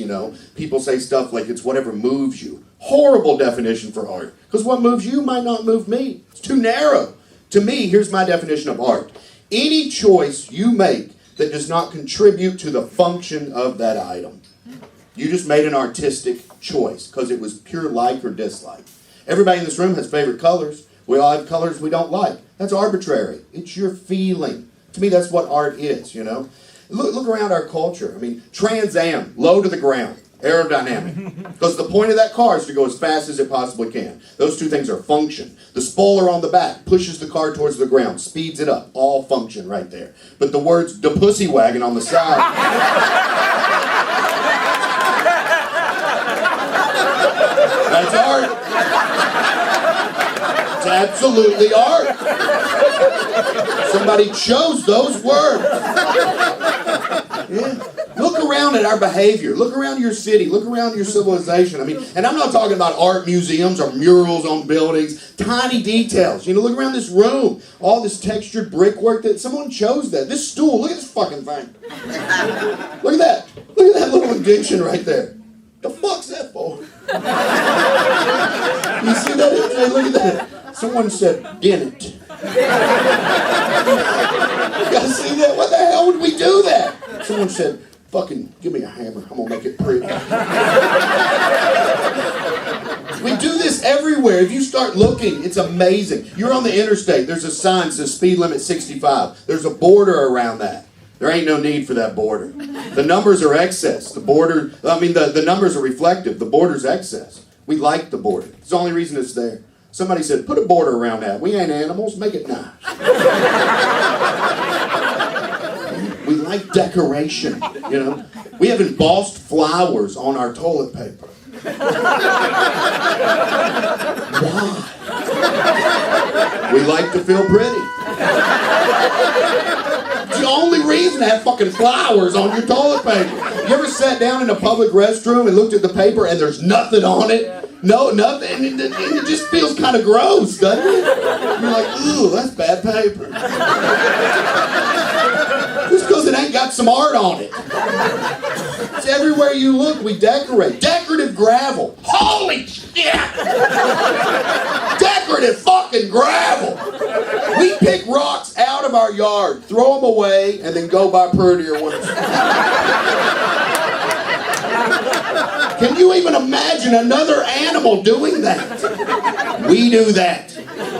People say stuff like it's whatever moves you. Horrible definition for art, because what moves you might not move me. It's too narrow. To me, here's my definition of art. Any choice you make that does not contribute to the function of that item. You just made an artistic choice, because it was pure like or dislike. Everybody in this room has favorite colors. We all have colors we don't like. That's arbitrary. It's your feeling. To me, that's what art is, Look around our culture. I mean, Trans Am, low to the ground, aerodynamic. Because the point of that car is to go as fast as it possibly can. Those two things are function. The spoiler on the back pushes the car towards the ground, speeds it up. All function right there. But the words "da pussy wagon" on the side. That's art. It's absolutely art. Somebody chose those words. Yeah. Look around at our behavior. Look around your city. Look around your civilization. I mean, and I'm not talking about art museums or murals on buildings. Tiny details. You know, look around this room. All this textured brickwork that someone chose that. This stool. Look at this fucking thing. Look at that. Look at that little addiction right there. The fuck's that for? You see that? Hey, look at that. Someone said, "Didn't." You guys see that? What the hell would we do that? Someone said, "Fucking give me a hammer. I'm gonna make it pretty." We do this everywhere. If you start looking, it's amazing. You're on the interstate. There's a sign that says speed limit 65. There's a border around that. There ain't no need for that border. The numbers are excess. The numbers are reflective. The border's excess. We like the border. It's the only reason it's there. Somebody said, "Put a border around that. We ain't animals. Make it nice." We like decoration, you know. We have embossed flowers on our toilet paper. Why? We like to feel pretty. It's the only reason to have fucking flowers on your toilet paper. You ever sat down in a public restroom and looked at the paper and there's nothing on it? No, nothing. It just feels kind of gross, doesn't it? You're like, "Ooh, that's bad paper." Just because it ain't got some art on it. It's everywhere you look, we decorate. Decorative gravel. Holy shit! Decorative fucking gravel. We pick rocks out of our yard, throw them away, and then go buy prettier ones. Can you even imagine another animal doing that? We do that.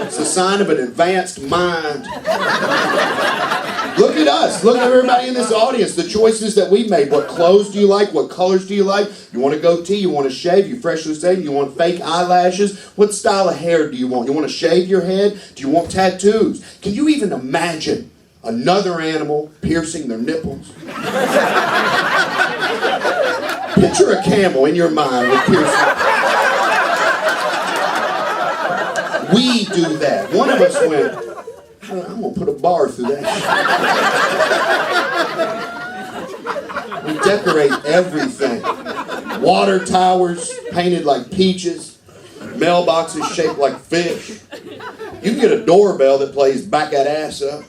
It's a sign of an advanced mind. Look at us. Look at everybody in this audience. The choices that we made. What clothes do you like? What colors do you like? You want a goatee? You want to shave? You freshly shaved? You want fake eyelashes? What style of hair do you want? You want to shave your head? Do you want tattoos? Can you even imagine another animal piercing their nipples? Picture a camel in your mind with piercing. We do that. One of us went, "I'm going to put a bar through that." We decorate everything. Water towers painted like peaches. Mailboxes shaped like fish. You can get a doorbell that plays "Back That Ass Up."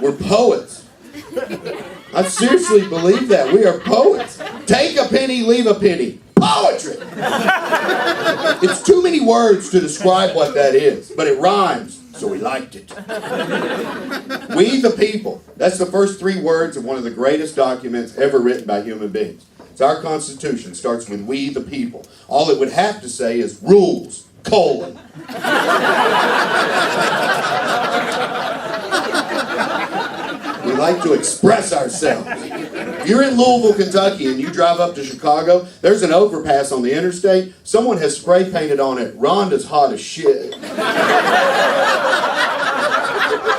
We're poets. I seriously believe that. We are poets. Take a penny, leave a penny. Poetry! It's too many words to describe what that is, but it rhymes, so we liked it. We the people. That's the first three words of one of the greatest documents ever written by human beings. It's our Constitution. It starts with "we the people." All it would have to say is "rules, colon." We like to express ourselves. If you're in Louisville, Kentucky, and you drive up to Chicago, there's an overpass on the interstate. Someone has spray painted on it, "Rhonda's hot as shit."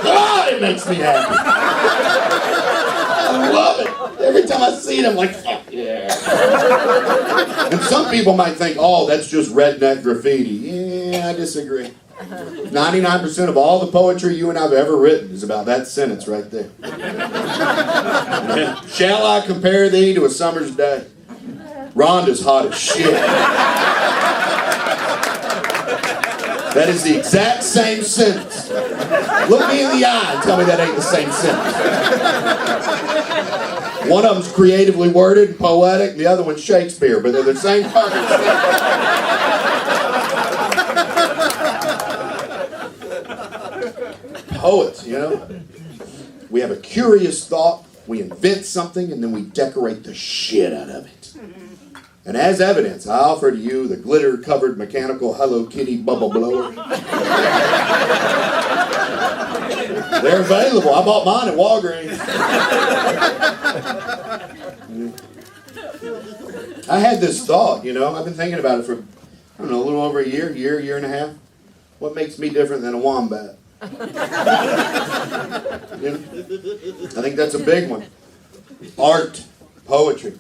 God, it makes me happy. I love it. Every time I see it, I'm like, fuck yeah. And some people might think, "Oh, that's just redneck graffiti." Yeah, I disagree. 99% of all the poetry you and I have ever written is about that sentence right there. Yeah. Shall I compare thee to a summer's day? Rhonda's hot as shit. That is the exact same sentence. Look me in the eye and tell me that ain't the same sentence. One of them's creatively worded and poetic, and the other one's Shakespeare, but they're the same fucking sentence. Poets, you know? We have a curious thought, we invent something, and then we decorate the shit out of it. And as evidence, I offer to you the glitter-covered mechanical Hello Kitty bubble blower. They're available. I bought mine at Walgreens. I had this thought, you know. I've been thinking about it for, I don't know, a little over a year and a half. What makes me different than a wombat? You know? I think that's a big one. Art, poetry.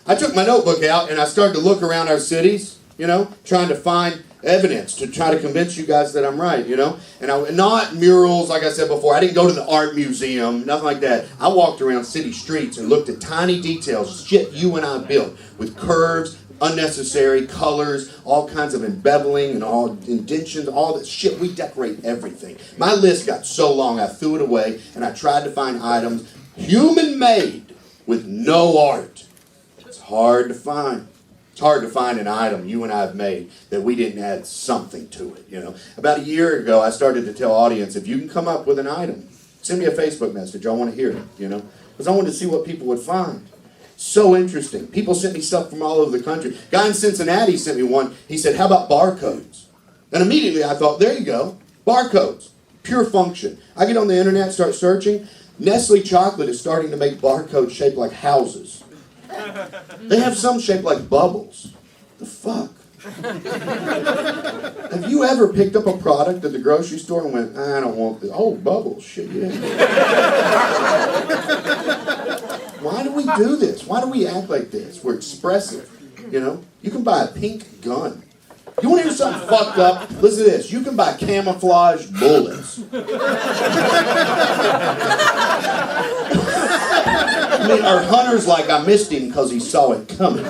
I took my notebook out and I started to look around our cities, you know, trying to find evidence to try to convince you guys that I'm right, you know. And not murals, like I said before. I didn't go to the art museum, nothing like that. I walked around city streets and looked at tiny details, shit you and I built, with curves, unnecessary colors, all kinds of embezzling and all indentions, all that shit. We decorate everything. My list got so long I threw it away and I tried to find items human-made with no art. It's hard to find. It's hard to find an item you and I have made that we didn't add something to it, you know. About a year ago, I started to tell audience, if you can come up with an item, send me a Facebook message. I want to hear it, you know, because I wanted to see what people would find. So interesting. People sent me stuff from all over the country. Guy in Cincinnati sent me one. He said, how about barcodes? And immediately I thought, there you go. Barcodes. Pure function. I get on the internet, start searching. Nestle Chocolate is starting to make barcodes shaped like houses. They have some shaped like bubbles. The fuck? Have you ever picked up a product at the grocery store and went, I don't want this. Oh, bubbles. Shit, yeah. Why do we do this? Why do we act like this? We're expressive, you know? You can buy a pink gun. You want to hear something fucked up? Listen to this. You can buy camouflage bullets. I mean, our hunter's like, I missed him because he saw it coming.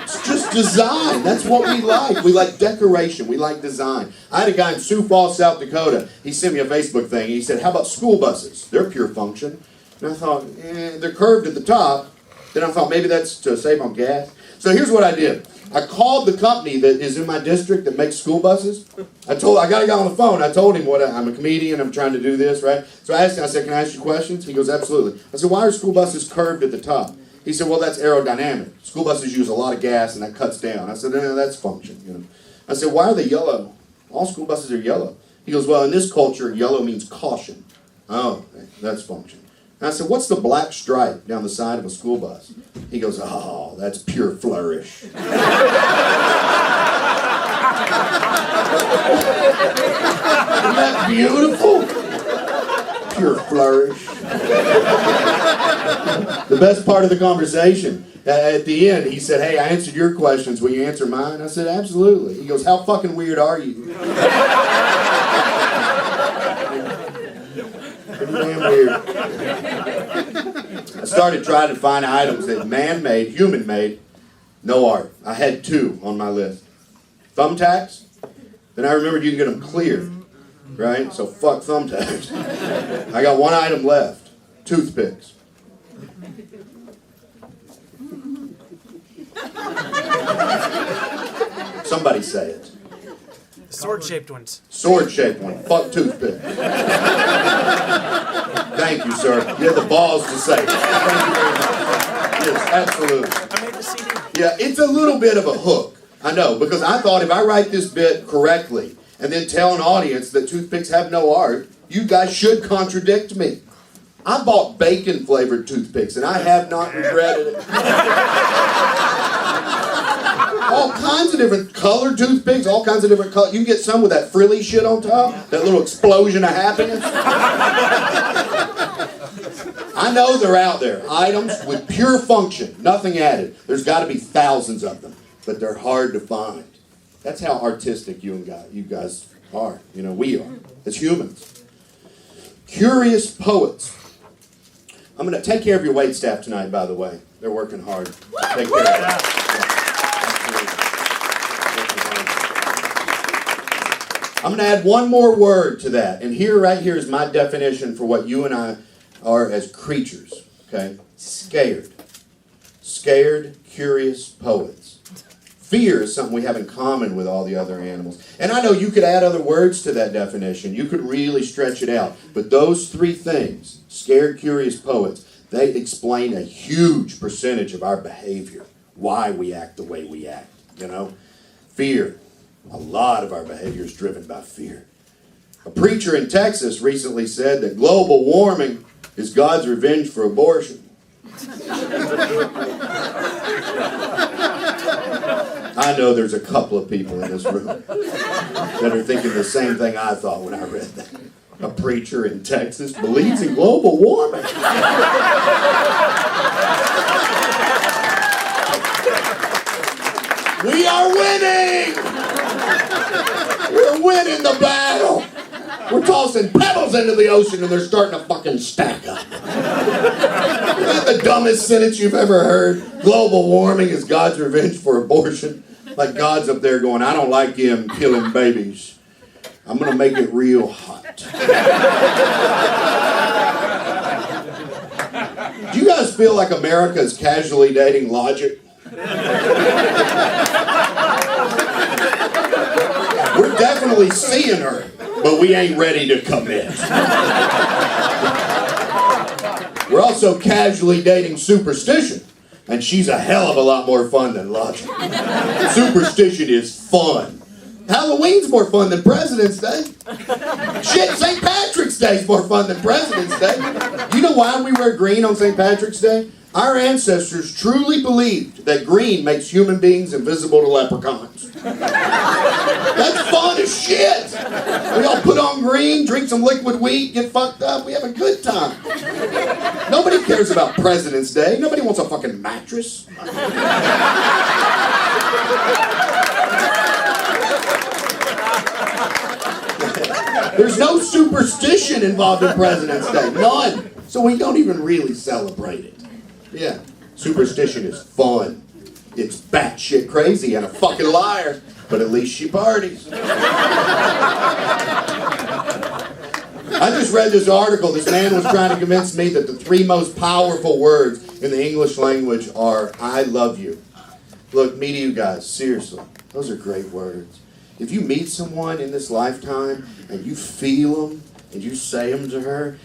It's just design. That's what we like. We like decoration. We like design. I had a guy in Sioux Falls, South Dakota. He sent me a Facebook thing. He said, how about school buses? They're pure function. And I thought, they're curved at the top. Then I thought, maybe that's to save on gas. So here's what I did. I called the company that is in my district that makes school buses. I got a guy on the phone. I told him I'm a comedian. I'm trying to do this, right? So I asked him, I said, can I ask you questions? He goes, absolutely. I said, why are school buses curved at the top? He said, well, that's aerodynamic. School buses use a lot of gas and that cuts down. I said, no, that's function. You know. I said, why are they yellow? All school buses are yellow. He goes, well, in this culture, yellow means caution. Oh, okay, that's function. And I said, what's the black stripe down the side of a school bus? He goes, oh, that's pure flourish. Isn't that beautiful? Pure flourish. The best part of the conversation, at the end, he said, hey, I answered your questions. Will you answer mine? I said, absolutely. He goes, how fucking weird are you? Pretty damn weird. I started trying to find items that man-made, human-made, no art. I had 2 on my list. Thumbtacks. Then I remembered you can get them clear, right? So fuck thumbtacks. I got 1 item left. Toothpicks. Somebody say it.
Sword-shaped ones.
Sword-shaped one. Fuck toothpick. Thank you, sir. You had the balls to say it. Thank you very much. Yes, absolutely.
I made the CD.
Yeah, it's a little bit of a hook. I know, because I thought if I write this bit correctly and then tell an audience that toothpicks have no art, you guys should contradict me. I bought bacon-flavored toothpicks, and I have not regretted it. All kinds of different colored toothpicks, all kinds of different colors. You can get some with that frilly shit on top, that little explosion of happiness. I know they're out there. Items with pure function, nothing added. There's got to be thousands of them, but they're hard to find. That's how artistic you guys are. You know, we are as humans. Curious poets. I'm going to take care of your wait staff tonight, by the way. They're working hard. Take care of them. I'm going to add one more word to that. And right here is my definition for what you and I are as creatures. Okay? Scared. Scared, curious poets. Fear is something we have in common with all the other animals. And I know you could add other words to that definition. You could really stretch it out. But those 3 things, scared, curious poets, they explain a huge percentage of our behavior. Why we act the way we act, you know? Fear. A lot of our behavior is driven by fear. A preacher in Texas recently said that global warming is God's revenge for abortion. I know there's a couple of people in this room that are thinking the same thing I thought when I read that. A preacher in Texas believes in global warming. We are winning! We're winning the battle! We're tossing pebbles into the ocean and they're starting to fucking stack up. Isn't that the dumbest sentence you've ever heard? Global warming is God's revenge for abortion. Like God's up there going, I don't like him killing babies. I'm going to make it real hot. Do you guys feel like America is casually dating logic? We're definitely seeing her, but we ain't ready to commit. We're also casually dating superstition, and she's a hell of a lot more fun than logic. Superstition is fun. Halloween's more fun than President's Day. Shit, St. Patrick's Day's more fun than President's Day. You know why we wear green on St. Patrick's Day? Our ancestors truly believed that green makes human beings invisible to leprechauns. That's fun as shit. We all put on green, drink some liquid wheat, get fucked up. We have a good time. Nobody cares about President's Day. Nobody wants a fucking mattress. There's no superstition involved in President's Day. None. So we don't even really celebrate it. Yeah. Superstition is fun. It's batshit crazy and a fucking liar. But at least she parties. I just read this article. This man was trying to convince me that the 3 most powerful words in the English language are, I love you. Look, me to you guys, seriously. Those are great words. If you meet someone in this lifetime and you feel them and you say them to her,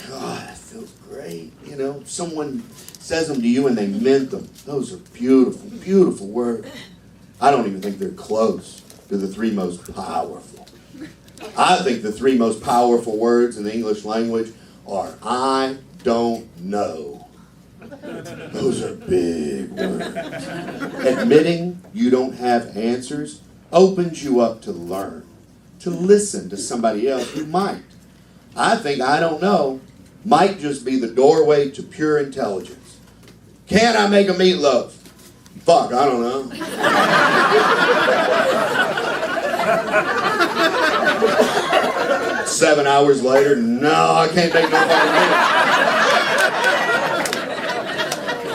God, it feels great. You know, someone says them to you and they meant them. Those are beautiful, beautiful words. I don't even think they're close to the 3 most powerful. I think the 3 most powerful words in the English language are, I don't know. Those are big words. Admitting you don't have answers opens you up to learn, to listen to somebody else who might. I think I don't know might just be the doorway to pure intelligence. Can I make a meatloaf? Fuck, I don't know. 7 hours later, no, I can't make no fucking meatloaf.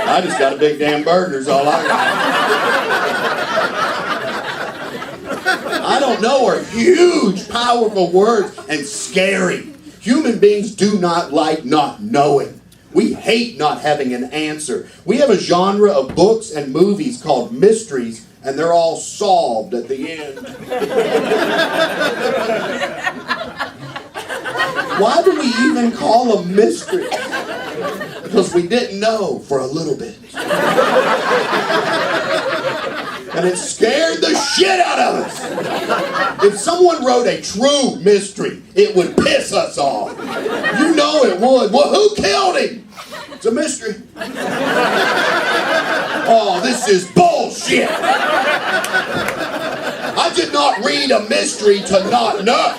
I just got a big damn burger is all I got. I don't know are huge, powerful words and scary. Human beings do not like not knowing. We hate not having an answer. We have a genre of books and movies called mysteries, and they're all solved at the end. Why do we even call them mysteries? Because we didn't know for a little bit. And it scared the shit out of us. If someone wrote a true mystery, it would piss us off. You know it would. Well, who killed him? It's a mystery. Oh, this is bullshit. I did not read a mystery to not know.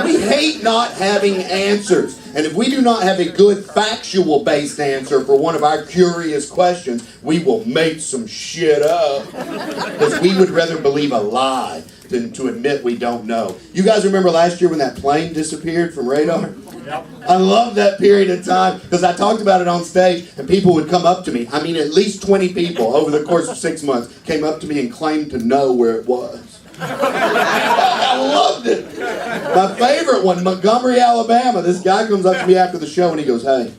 We hate not having answers. And if we do not have a good factual-based answer for one of our curious questions, we will make some shit up. Because we would rather believe a lie than to admit we don't know. You guys remember last year when that plane disappeared from radar? Yep. I love that period of time because I talked about it on stage and people would come up to me. I mean, at least 20 people over the course of 6 months came up to me and claimed to know where it was. I loved it. My favorite one, Montgomery, Alabama. This guy comes up to me after the show and he goes, hey,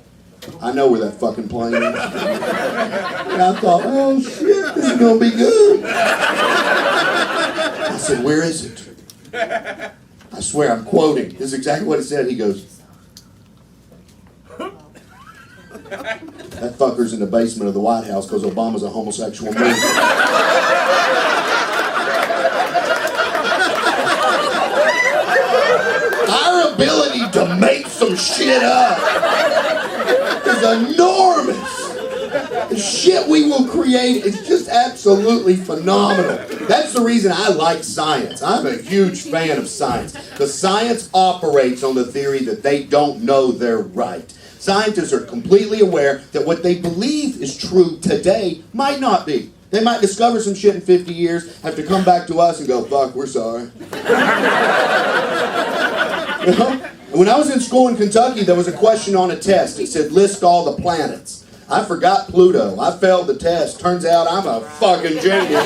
I know where that fucking plane is. And I thought, oh shit, this is going to be good. I said, where is it? I swear, I'm quoting. This is exactly what it said. He goes, That fucker's in the basement of the White House because Obama's a homosexual man. Our ability to make some shit up is enormous. The shit we will create is just absolutely phenomenal. That's the reason I like science. I'm a huge fan of science. Because science operates on the theory that they don't know they're right. Scientists are completely aware that what they believe is true today might not be. They might discover some shit in 50 years, have to come back to us and go, fuck, we're sorry. You know? When I was in school in Kentucky, there was a question on a test. It said, list all the planets. I forgot Pluto. I failed the test. Turns out I'm a fucking genius.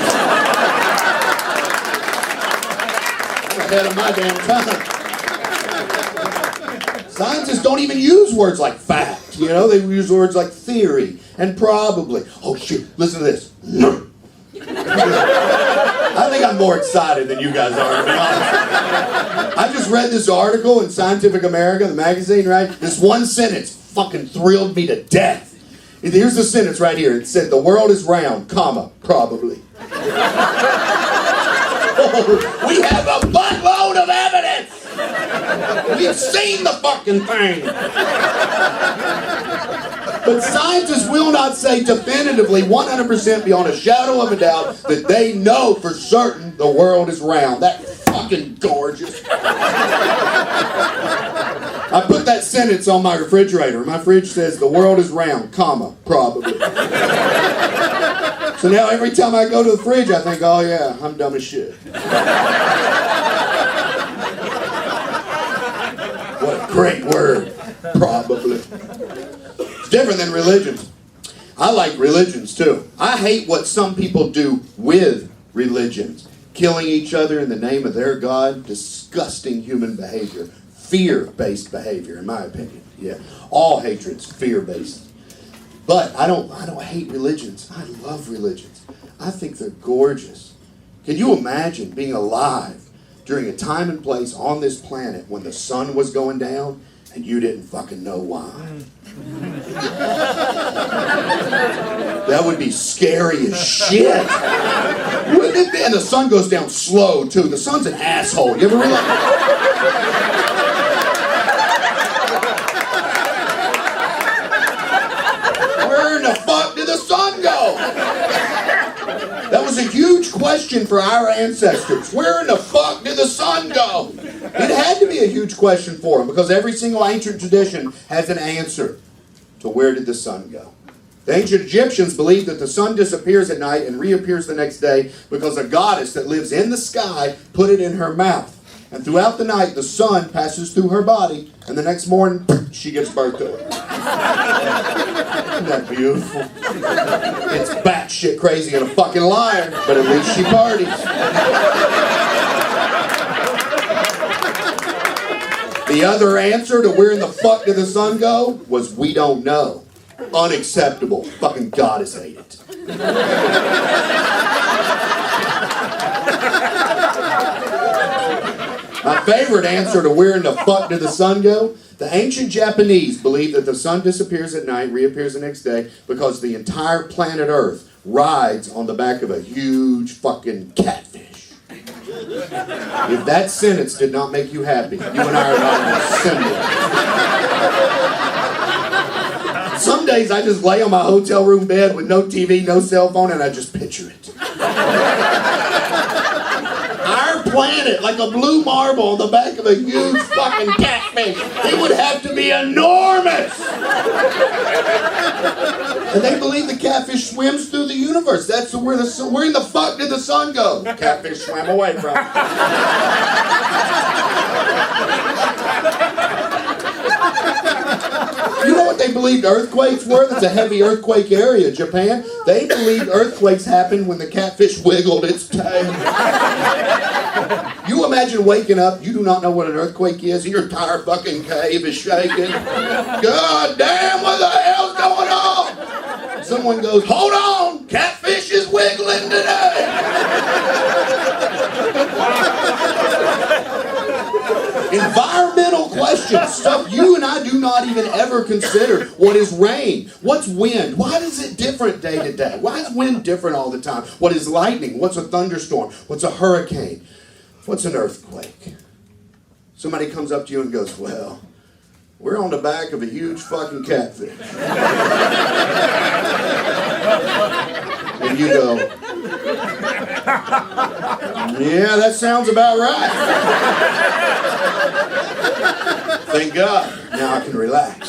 I'm ahead of my damn time. Scientists don't even use words like fact. You know, they use words like theory and probably. Oh shit, listen to this. I think I'm more excited than you guys are, to be honest. I just read this article in Scientific American, the magazine, right? This one sentence fucking thrilled me to death. Here's the sentence right here. It said, the world is round, comma, probably. Oh, we have a buttload of evidence! We've seen the fucking thing! But scientists will not say definitively, 100% beyond a shadow of a doubt, that they know for certain the world is round. That's fucking gorgeous. I put that sentence on my refrigerator. My fridge says, the world is round, comma, probably. So now every time I go to the fridge, I think, oh yeah, I'm dumb as shit. What a great word, probably. It's different than religions. I like religions too. I hate what some people do with religions. Killing each other in the name of their God, disgusting human behavior. Fear-based behavior, in my opinion. Yeah, all hatred's fear-based. But I don't hate religions. I love religions. I think they're gorgeous. Can you imagine being alive during a time and place on this planet when the sun was going down and you didn't fucking know why? That would be scary as shit. Wouldn't it be? And the sun goes down slow too. The sun's an asshole. You ever realize? Where in the fuck did the sun go? That was a huge question for our ancestors. Where in the fuck did the sun go? It had to be a huge question for them because every single ancient tradition has an answer to where did the sun go. The ancient Egyptians believed that the sun disappears at night and reappears the next day because a goddess that lives in the sky put it in her mouth. And throughout the night, the sun passes through her body, and the next morning, she gives birth to it. Isn't that beautiful? It's batshit crazy and a fucking liar, but at least she parties. The other answer to where in the fuck did the sun go was we don't know. Unacceptable. Fucking goddess hate it. My favorite answer to where in the fuck did the sun go? The ancient Japanese believed that the sun disappears at night, reappears the next day, because the entire planet Earth rides on the back of a huge fucking catfish. If that sentence did not make you happy, you and I are not in a Some days I just lay on my hotel room bed with no TV, no cell phone, and I just picture it. Our planet, like a blue marble on the back of a huge fucking catfish. It would have to be enormous. And they believe the catfish swims through the universe. That's where the sun, where in the fuck did the sun go? The catfish swam away from it. You know what they believed earthquakes were? That's a heavy earthquake area, Japan. They believed earthquakes happened when the catfish wiggled its tail. You imagine waking up, you do not know what an earthquake is, and your entire fucking cave is shaking. God damn, what the hell's going on? Someone goes, hold on, catfish is wiggling today. Environmental questions questions. Stuff you and I do not even ever consider. What is rain? What's wind? Why is it different day to day? Why is wind different all the time? What is lightning? What's a thunderstorm? What's a hurricane? What's an earthquake? Somebody comes up to you and goes, well, we're on the back of a huge fucking catfish. And you go, yeah, that sounds about right. Thank God. Now I can relax.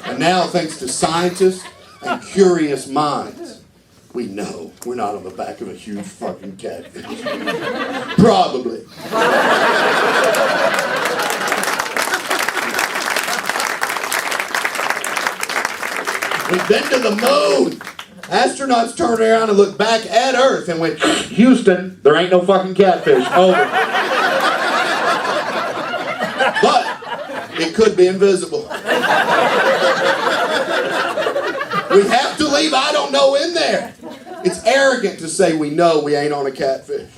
And now, thanks to scientists and curious minds, we know we're not on the back of a huge fucking catfish. Probably. We've been to the moon. Astronauts turned around and looked back at Earth and went, Houston, there ain't no fucking catfish. Over. But it could be invisible. We have to leave I don't know in there. It's arrogant to say we know we ain't on a catfish.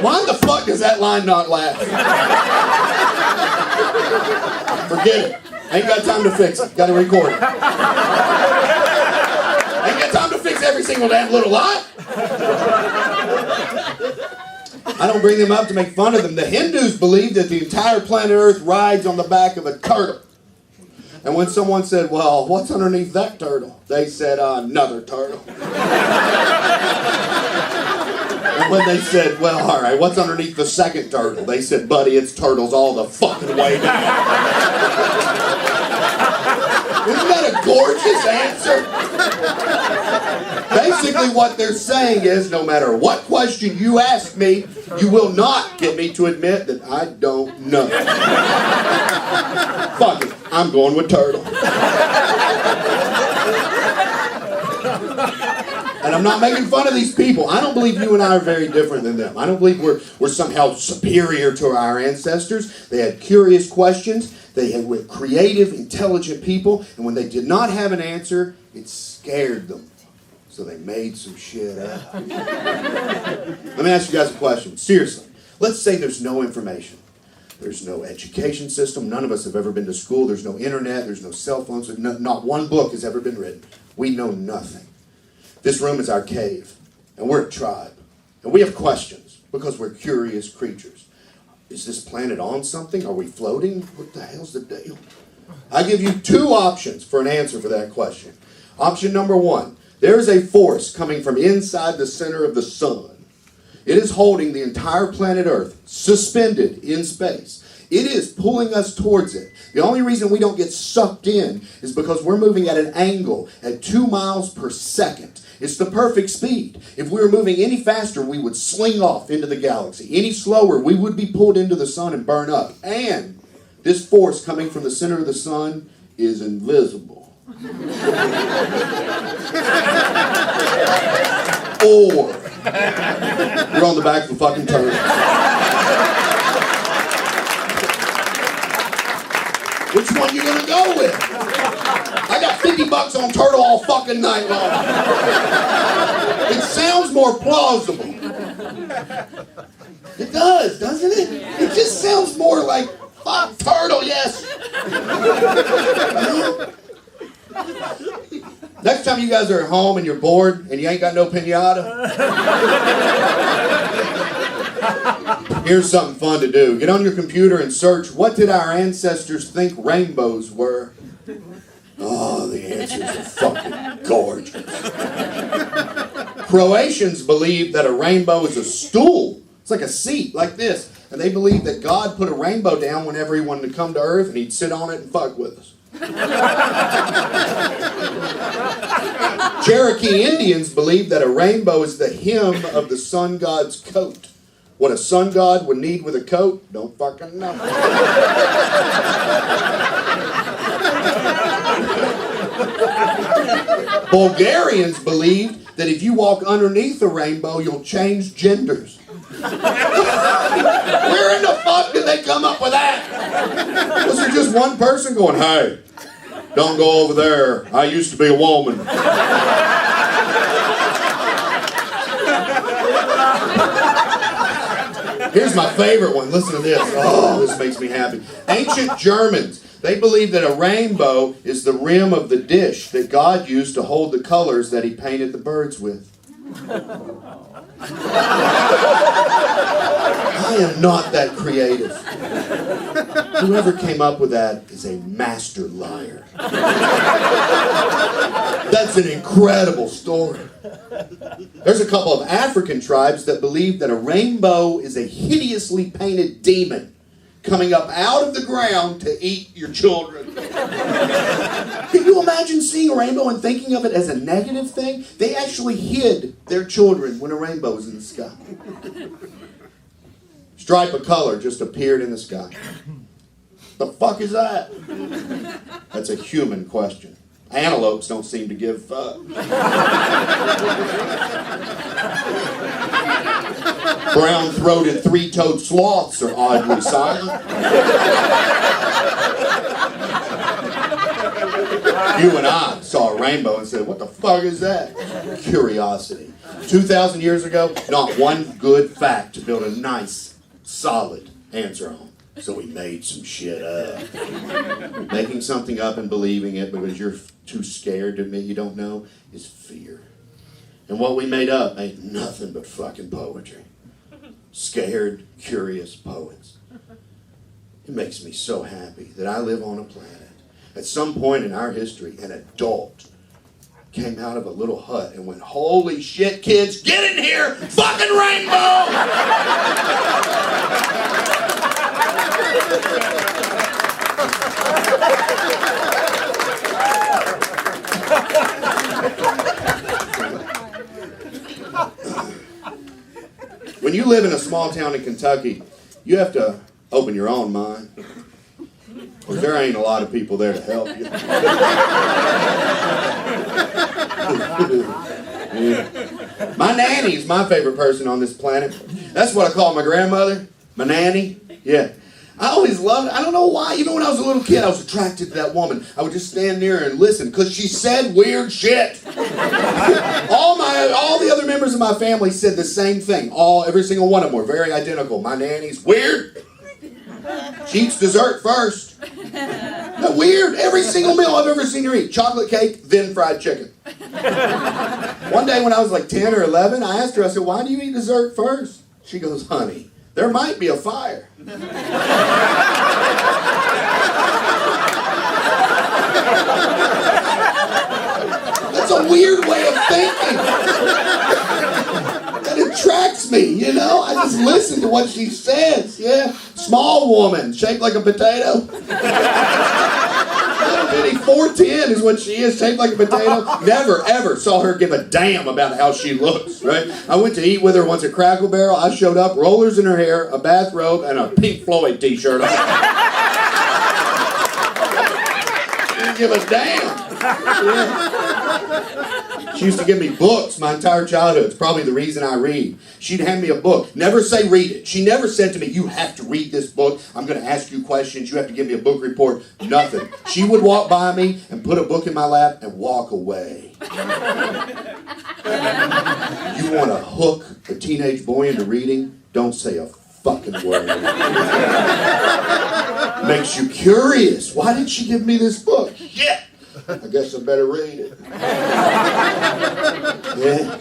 Why the fuck does that line not laugh? Forget it. Ain't got time to fix it. Got to record it. Ain't got time to fix every single damn little lie. I don't bring them up to make fun of them. The Hindus believe that the entire planet Earth rides on the back of a turtle. And when someone said, well, what's underneath that turtle? They said, another turtle. And when they said, well, all right, what's underneath the second turtle? They said, buddy, it's turtles all the fucking way down. Isn't that a gorgeous answer? Basically what they're saying is, no matter what question you ask me, you will not get me to admit that I don't know. Fuck it, I'm going with turtle. And I'm not making fun of these people. I don't believe you and I are very different than them. I don't believe we're somehow superior to our ancestors. They had curious questions. They were creative, intelligent people. And when they did not have an answer, it scared them. So they made some shit up. Let me ask you guys a question. Seriously. Let's say there's no information. There's no education system. None of us have ever been to school. There's no internet. There's no cell phones. Not one book has ever been written. We know nothing. This room is our cave, and we're a tribe. And we have questions, because we're curious creatures. Is this planet on something? Are we floating? What the hell's the deal? I give you two options for an answer for that question. Option number one, there is a force coming from inside the center of the sun. It is holding the entire planet Earth suspended in space. It is pulling us towards it. The only reason we don't get sucked in is because we're moving at an angle at 2 miles per second. It's the perfect speed. If we were moving any faster, we would sling off into the galaxy. Any slower, we would be pulled into the sun and burn up. And this force coming from the center of the sun is invisible. Or you're on the back of a fucking turtle. Which one you gonna go with? I got $50 on turtle all fucking night long. It sounds more plausible. It does, doesn't it? It just sounds more like, fuck, turtle, yes. Next time you guys are at home and you're bored and you ain't got no pinata, here's something fun to do. Get on your computer and search, what did our ancestors think rainbows were? Oh, the answers are fucking gorgeous. Croatians believe that a rainbow is a stool. It's like a seat, like this. And they believe that God put a rainbow down whenever he wanted to come to Earth, and he'd sit on it and fuck with us. Cherokee Indians believe that a rainbow is the hem of the sun god's coat. What a sun god would need with a coat, don't fucking know. Bulgarians believed that if you walk underneath the rainbow, you'll change genders. Where in the fuck did they come up with that? Was there just one person going, hey, don't go over there. I used to be a woman. Here's my favorite one. Listen to this. Oh, this makes me happy. Ancient Germans, they believed that a rainbow is the rim of the dish that God used to hold the colors that he painted the birds with. I am not that creative. Whoever came up with that is a master liar. That's an incredible story. There's a couple of African tribes that believe that a rainbow is a hideously painted demon coming up out of the ground to eat your children. Can you imagine seeing a rainbow and thinking of it as a negative thing? They actually hid their children when a rainbow was in the sky. Stripe of color just appeared in the sky. The fuck is that? That's a human question. Antelopes don't seem to give fuck. Brown-throated, three-toed sloths are oddly silent. You and I saw a rainbow and said, what the fuck is that? Curiosity. 2,000 years ago, not one good fact to build a nice, solid answer on. So we made some shit up. Making something up and believing it because you're too scared to admit you don't know is fear. And what we made up ain't nothing but fucking poetry. Scared, curious poets. It makes me so happy that I live on a planet. At some point in our history, an adult came out of a little hut and went, holy shit, kids, get in here! Fucking rainbow! When you live in a small town in Kentucky, you have to open your own mind. Because there ain't a lot of people there to help you. Yeah. My nanny's my favorite person on this planet. That's what I call my grandmother. My nanny. Yeah. I always loved it. I don't know why. Even when I was a little kid, I was attracted to that woman. I would just stand near her and listen because she said weird shit. All the other members of my family said the same thing. Every single one of them were very identical. My nanny's weird. She eats dessert first. No, weird. Every single meal I've ever seen her eat. Chocolate cake, then fried chicken. One day when I was like 10 or 11, I asked her, I said, why do you eat dessert first? She goes, honey, there might be a fire. That's a weird way of thinking. That attracts me, you know? I just listen to what she says, yeah. Small woman, shaped like a potato. Little bitty 4'10" is what she is, shaped like a potato. Never, ever saw her give a damn about how she looks, right? I went to eat with her once at Crackle Barrel. I showed up, rollers in her hair, a bathrobe, and a Pink Floyd t-shirt on. Didn't give a damn. Yeah. She used to give me books my entire childhood. It's probably the reason I read. She'd hand me a book. Never say read it. She never said to me, you have to read this book. I'm going to ask you questions. You have to give me a book report. Nothing. She would walk by me and put a book in my lap and walk away. You want to hook a teenage boy into reading? Don't say a fucking word. Makes you curious. Why did she give me this book? Shit. I guess I better read it. Yeah.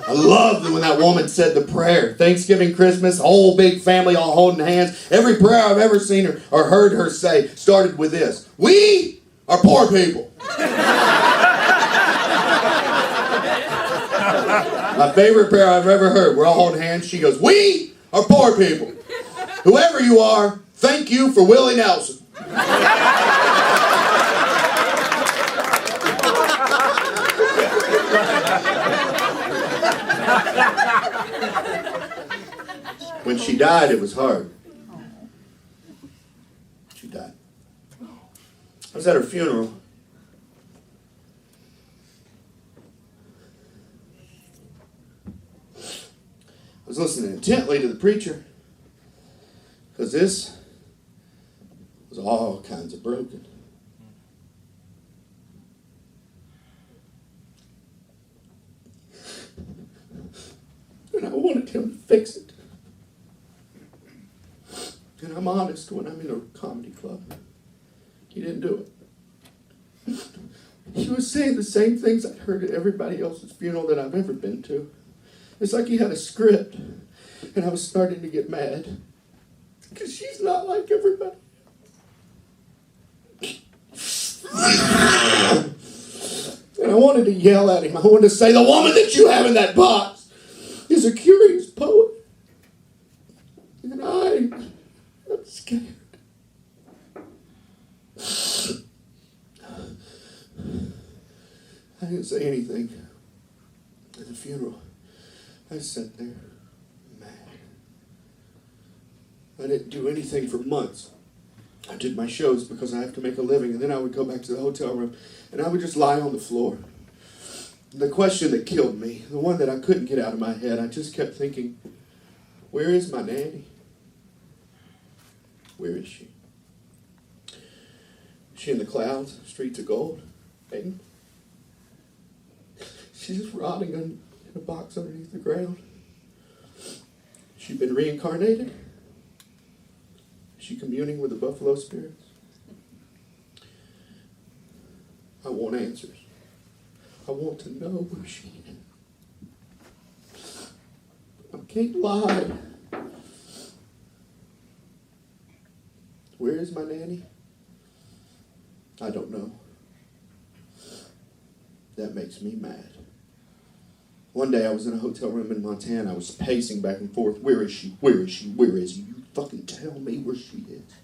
I loved when that woman said the prayer. Thanksgiving, Christmas, whole big family all holding hands. Every prayer I've ever seen her or heard her say started with this. We are poor people. My favorite prayer I've ever heard. We're all holding hands. She goes, we are poor people. Whoever you are, thank you for Willie Nelson. When she died, it was hard. She died. I was at her funeral. I was listening intently to the preacher because this was all kinds of broken. And I wanted him to fix it. And I'm honest when I'm in a comedy club. He didn't do it. He was saying the same things I'd heard at everybody else's funeral that I've ever been to. It's like he had a script, and I was starting to get mad. Because she's not like everybody. And I wanted to yell at him. I wanted to say, the woman that you have in that box is a curious poet. And I'm scared. I didn't say anything at the funeral. I sat there, mad. I didn't do anything for months. I did my shows because I have to make a living, and then I would go back to the hotel room, and I would just lie on the floor. The question that killed me, the one that I couldn't get out of my head, I just kept thinking, where is my nanny? Where is she? Is she in the clouds, streets of gold? Maybe. She's just rotting in a box underneath the ground. She's been reincarnated? Is she communing with the buffalo spirits? I want answers. I want to know where she is. I can't lie. Where is my nanny? I don't know. That makes me mad. One day I was in a hotel room in Montana. I was pacing back and forth. Where is she? Where is she? Where is she? You fucking tell me where she is.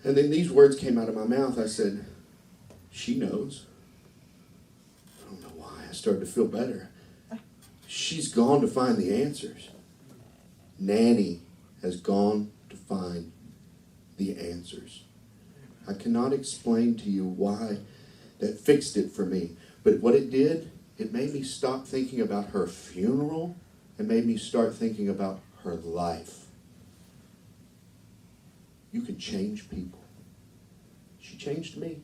And then these words came out of my mouth. I said, she knows. I don't know why. I started to feel better. She's gone to find the answers. Nanny has gone to find the answers. I cannot explain to you why that fixed it for me. But what it did, it made me stop thinking about her funeral and made me start thinking about her life. You can change people. She changed me.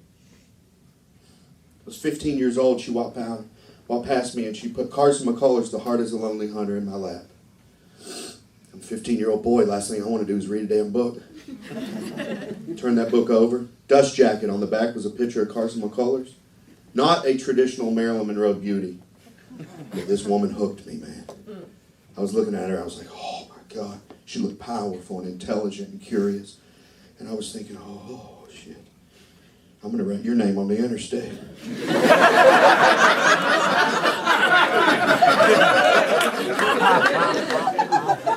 I was 15 years old. She walked past me and she put Carson McCullers' The Heart is a Lonely Hunter in my lap. I'm a 15-year-old boy. Last thing I want to do is read a damn book. Turn that book over. Dust jacket on the back was a picture of Carson McCullers. Not a traditional Marilyn Monroe beauty. But this woman hooked me, man. I was looking at her. I was like, oh, my God. She looked powerful and intelligent and curious. And I was thinking, oh, shit. I'm going to write your name on the interstate.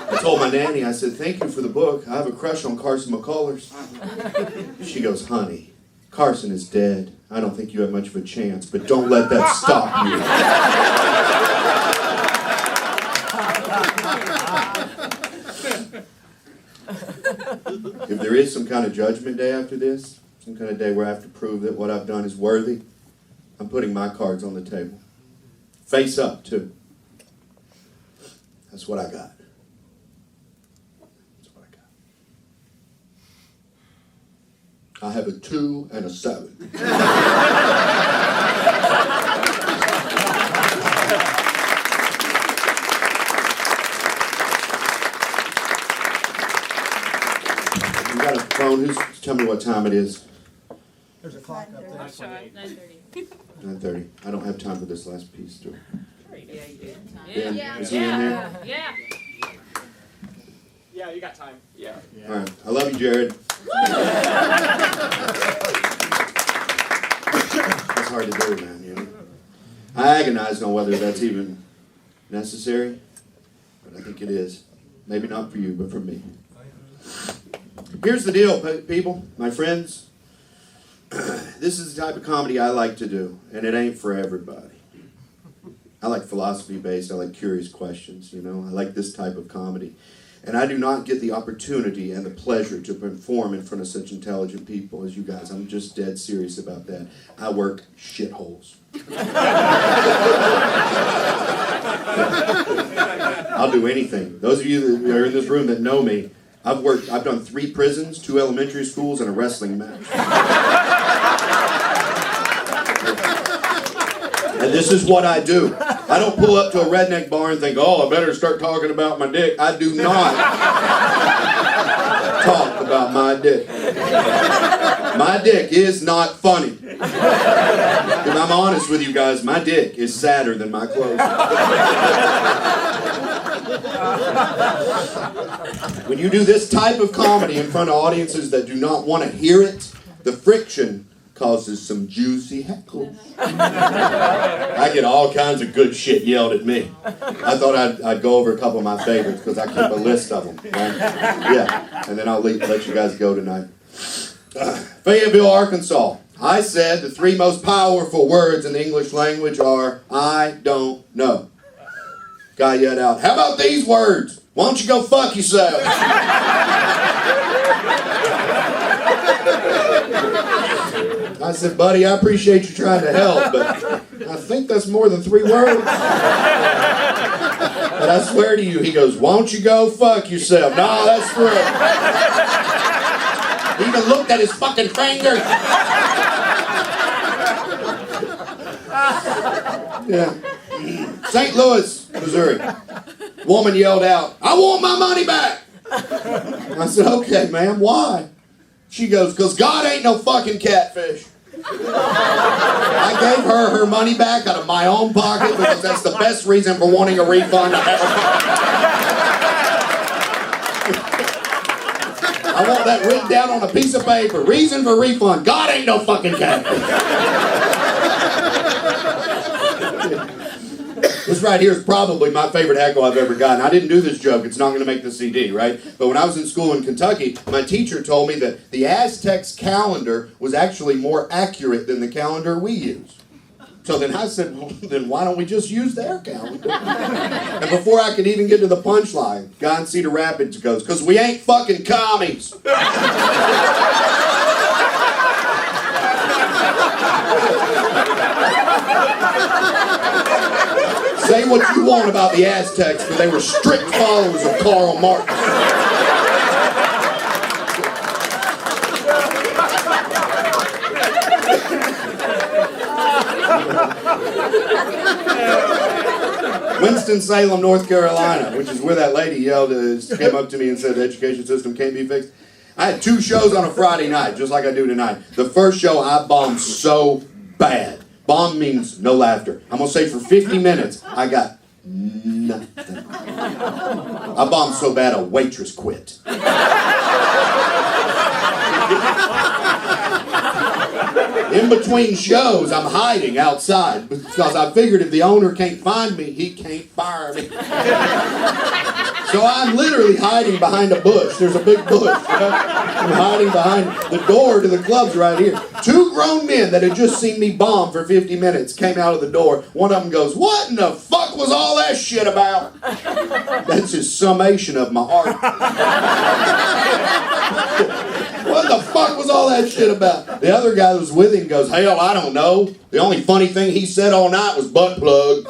I told my nanny, I said, thank you for the book. I have a crush on Carson McCullers. She goes, honey, Carson is dead. I don't think you have much of a chance, but don't let that stop you. If there is some kind of judgment day after this, some kind of day where I have to prove that what I've done is worthy, I'm putting my cards on the table. Face up, too. That's what I got. That's what I got. I have a 2 and a 7. You got a phone? Tell me what time it is.
There's a clock up there.
9:30.
9:30. I don't have time for this last piece, do I?
Yeah.
Ben, is he in here?
Yeah.
Yeah, you got time. Yeah.
All right. I love you, Jared. That's hard to do, man, you know. I agonized on whether that's even necessary, but I think it is. Maybe not for you, but for me. Here's the deal, people, my friends. This is the type of comedy I like to do, and it ain't for everybody. I like philosophy-based, I like curious questions, you know. I like this type of comedy. And I do not get the opportunity and the pleasure to perform in front of such intelligent people as you guys. I'm just dead serious about that. I work shitholes. I'll do anything. Those of you that are in this room that know me, I've done 3 prisons, 2 elementary schools, and a wrestling match. And this is what I do. I don't pull up to a redneck bar and think, oh, I better start talking about my dick. I do not talk about my dick. My dick is not funny. If I'm honest with you guys, my dick is sadder than my clothes. When you do this type of comedy in front of audiences that do not want to hear it, the friction causes some juicy heckles. I get all kinds of good shit yelled at me. I thought I'd go over a couple of my favorites because I keep a list of them. Right? Yeah, and then I'll let you guys go tonight. Fayetteville, Arkansas. I said the 3 most powerful words in the English language are, I don't know. Guy yelled out, how about these words? Why don't you go fuck yourself? I said, buddy, I appreciate you trying to help, but I think that's more than 3 words. But I swear to you, he goes, why don't you go fuck yourself? No, that's 3. He even looked at his fucking finger. Yeah. St. Louis, Missouri. Woman yelled out, I want my money back. I said, okay, ma'am, why? She goes, because God ain't no fucking catfish. I gave her money back out of my own pocket because that's the best reason for wanting a refund I've ever I want that written down on a piece of paper. Reason for refund. God ain't no fucking catfish. This right here is probably my favorite heckle I've ever gotten. I didn't do this joke. It's not going to make the CD, right? But when I was in school in Kentucky, my teacher told me that the Aztecs calendar was actually more accurate than the calendar we use. So then I said, well, then why don't we just use their calendar? And before I could even get to the punchline, guy in Cedar Rapids goes, because we ain't fucking commies. Say what you want about the Aztecs, but they were strict followers of Karl Marx. Winston-Salem, North Carolina, which is where that lady came up to me and said the education system can't be fixed. I had 2 shows on a Friday night, just like I do tonight. The first show I bombed so bad. Bomb means no laughter. I'm going to say for 50 minutes, I got nothing. I bombed so bad a waitress quit. In between shows, I'm hiding outside because I figured if the owner can't find me, he can't fire me. So I'm literally hiding behind a bush. There's a big bush. You know? I'm hiding behind the door to the club's right here. 2 grown men that had just seen me bomb for 50 minutes came out of the door. One of them goes, what in the fuck was all that shit about? That's his summation of my art. What the fuck was all that shit about? The other guy that was with him goes, hell, I don't know. The only funny thing he said all night was butt plug.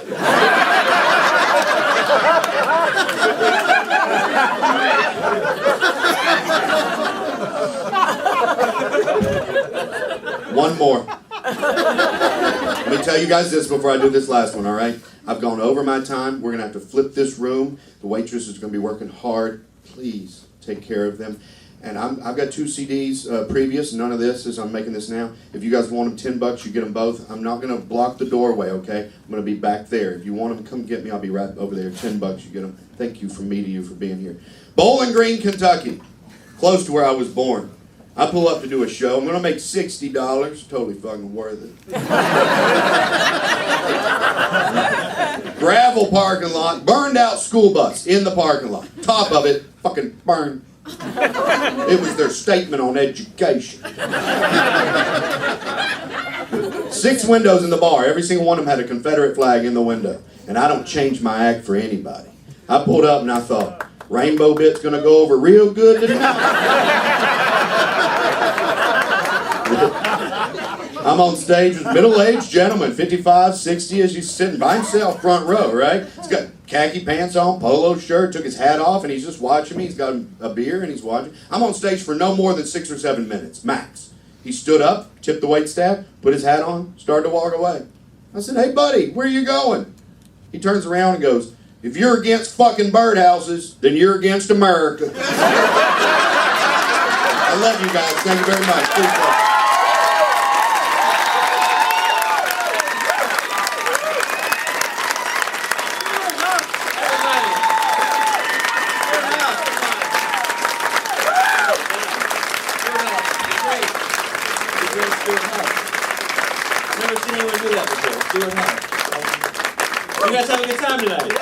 One more. Let me tell you guys this before I do this last one, all right? I've gone over my time. We're going to have to flip this room. The waitress is going to be working hard. Please take care of them. And I've got 2 CDs previous, none of this as I'm making this now. If you guys want them $10, you get them both. I'm not going to block the doorway, okay? I'm going to be back there. If you want them, come get me. I'll be right over there. $10, you get them. Thank you from me to you for being here. Bowling Green, Kentucky, close to where I was born. I pull up to do a show. I'm going to make $60. Totally fucking worth it. Gravel parking lot, burned out school bus in the parking lot. Top of it, fucking burned. It was their statement on education. 6 windows in the bar. Every single one of them had a Confederate flag in the window. And I don't change my act for anybody. I pulled up and I thought, Rainbow Bit's going to go over real good tonight. I'm on stage with a middle-aged gentleman, 55, 60, as he's sitting by himself, front row, right? He's got khaki pants on, polo shirt, took his hat off, and he's just watching me. He's got a beer, and he's watching. I'm on stage for no more than 6 or 7 minutes, max. He stood up, tipped the waitstaff, put his hat on, started to walk away. I said, hey, buddy, where are you going? He turns around and goes, if you're against fucking birdhouses, then you're against America. I love you guys. Thank you very much. Appreciate it.
Never seen anyone do that before. Stuart Huff. You guys have a good time tonight.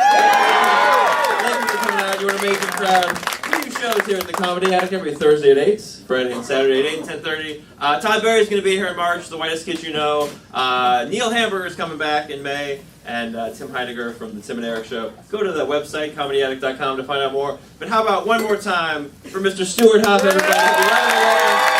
Thank you for coming out. You're an amazing crowd. We do shows here at the Comedy Attic every Thursday at 8, Friday and Saturday at 8 and 10:30. Todd Barry's going to be here in March, the whitest kid you know. Neil Hamburger's coming back in May, and Tim Heidegger from the Tim and Eric Show. Go to the website, comedyattic.com, to find out more. But how about one more time for Mr. Stuart Huff, everybody?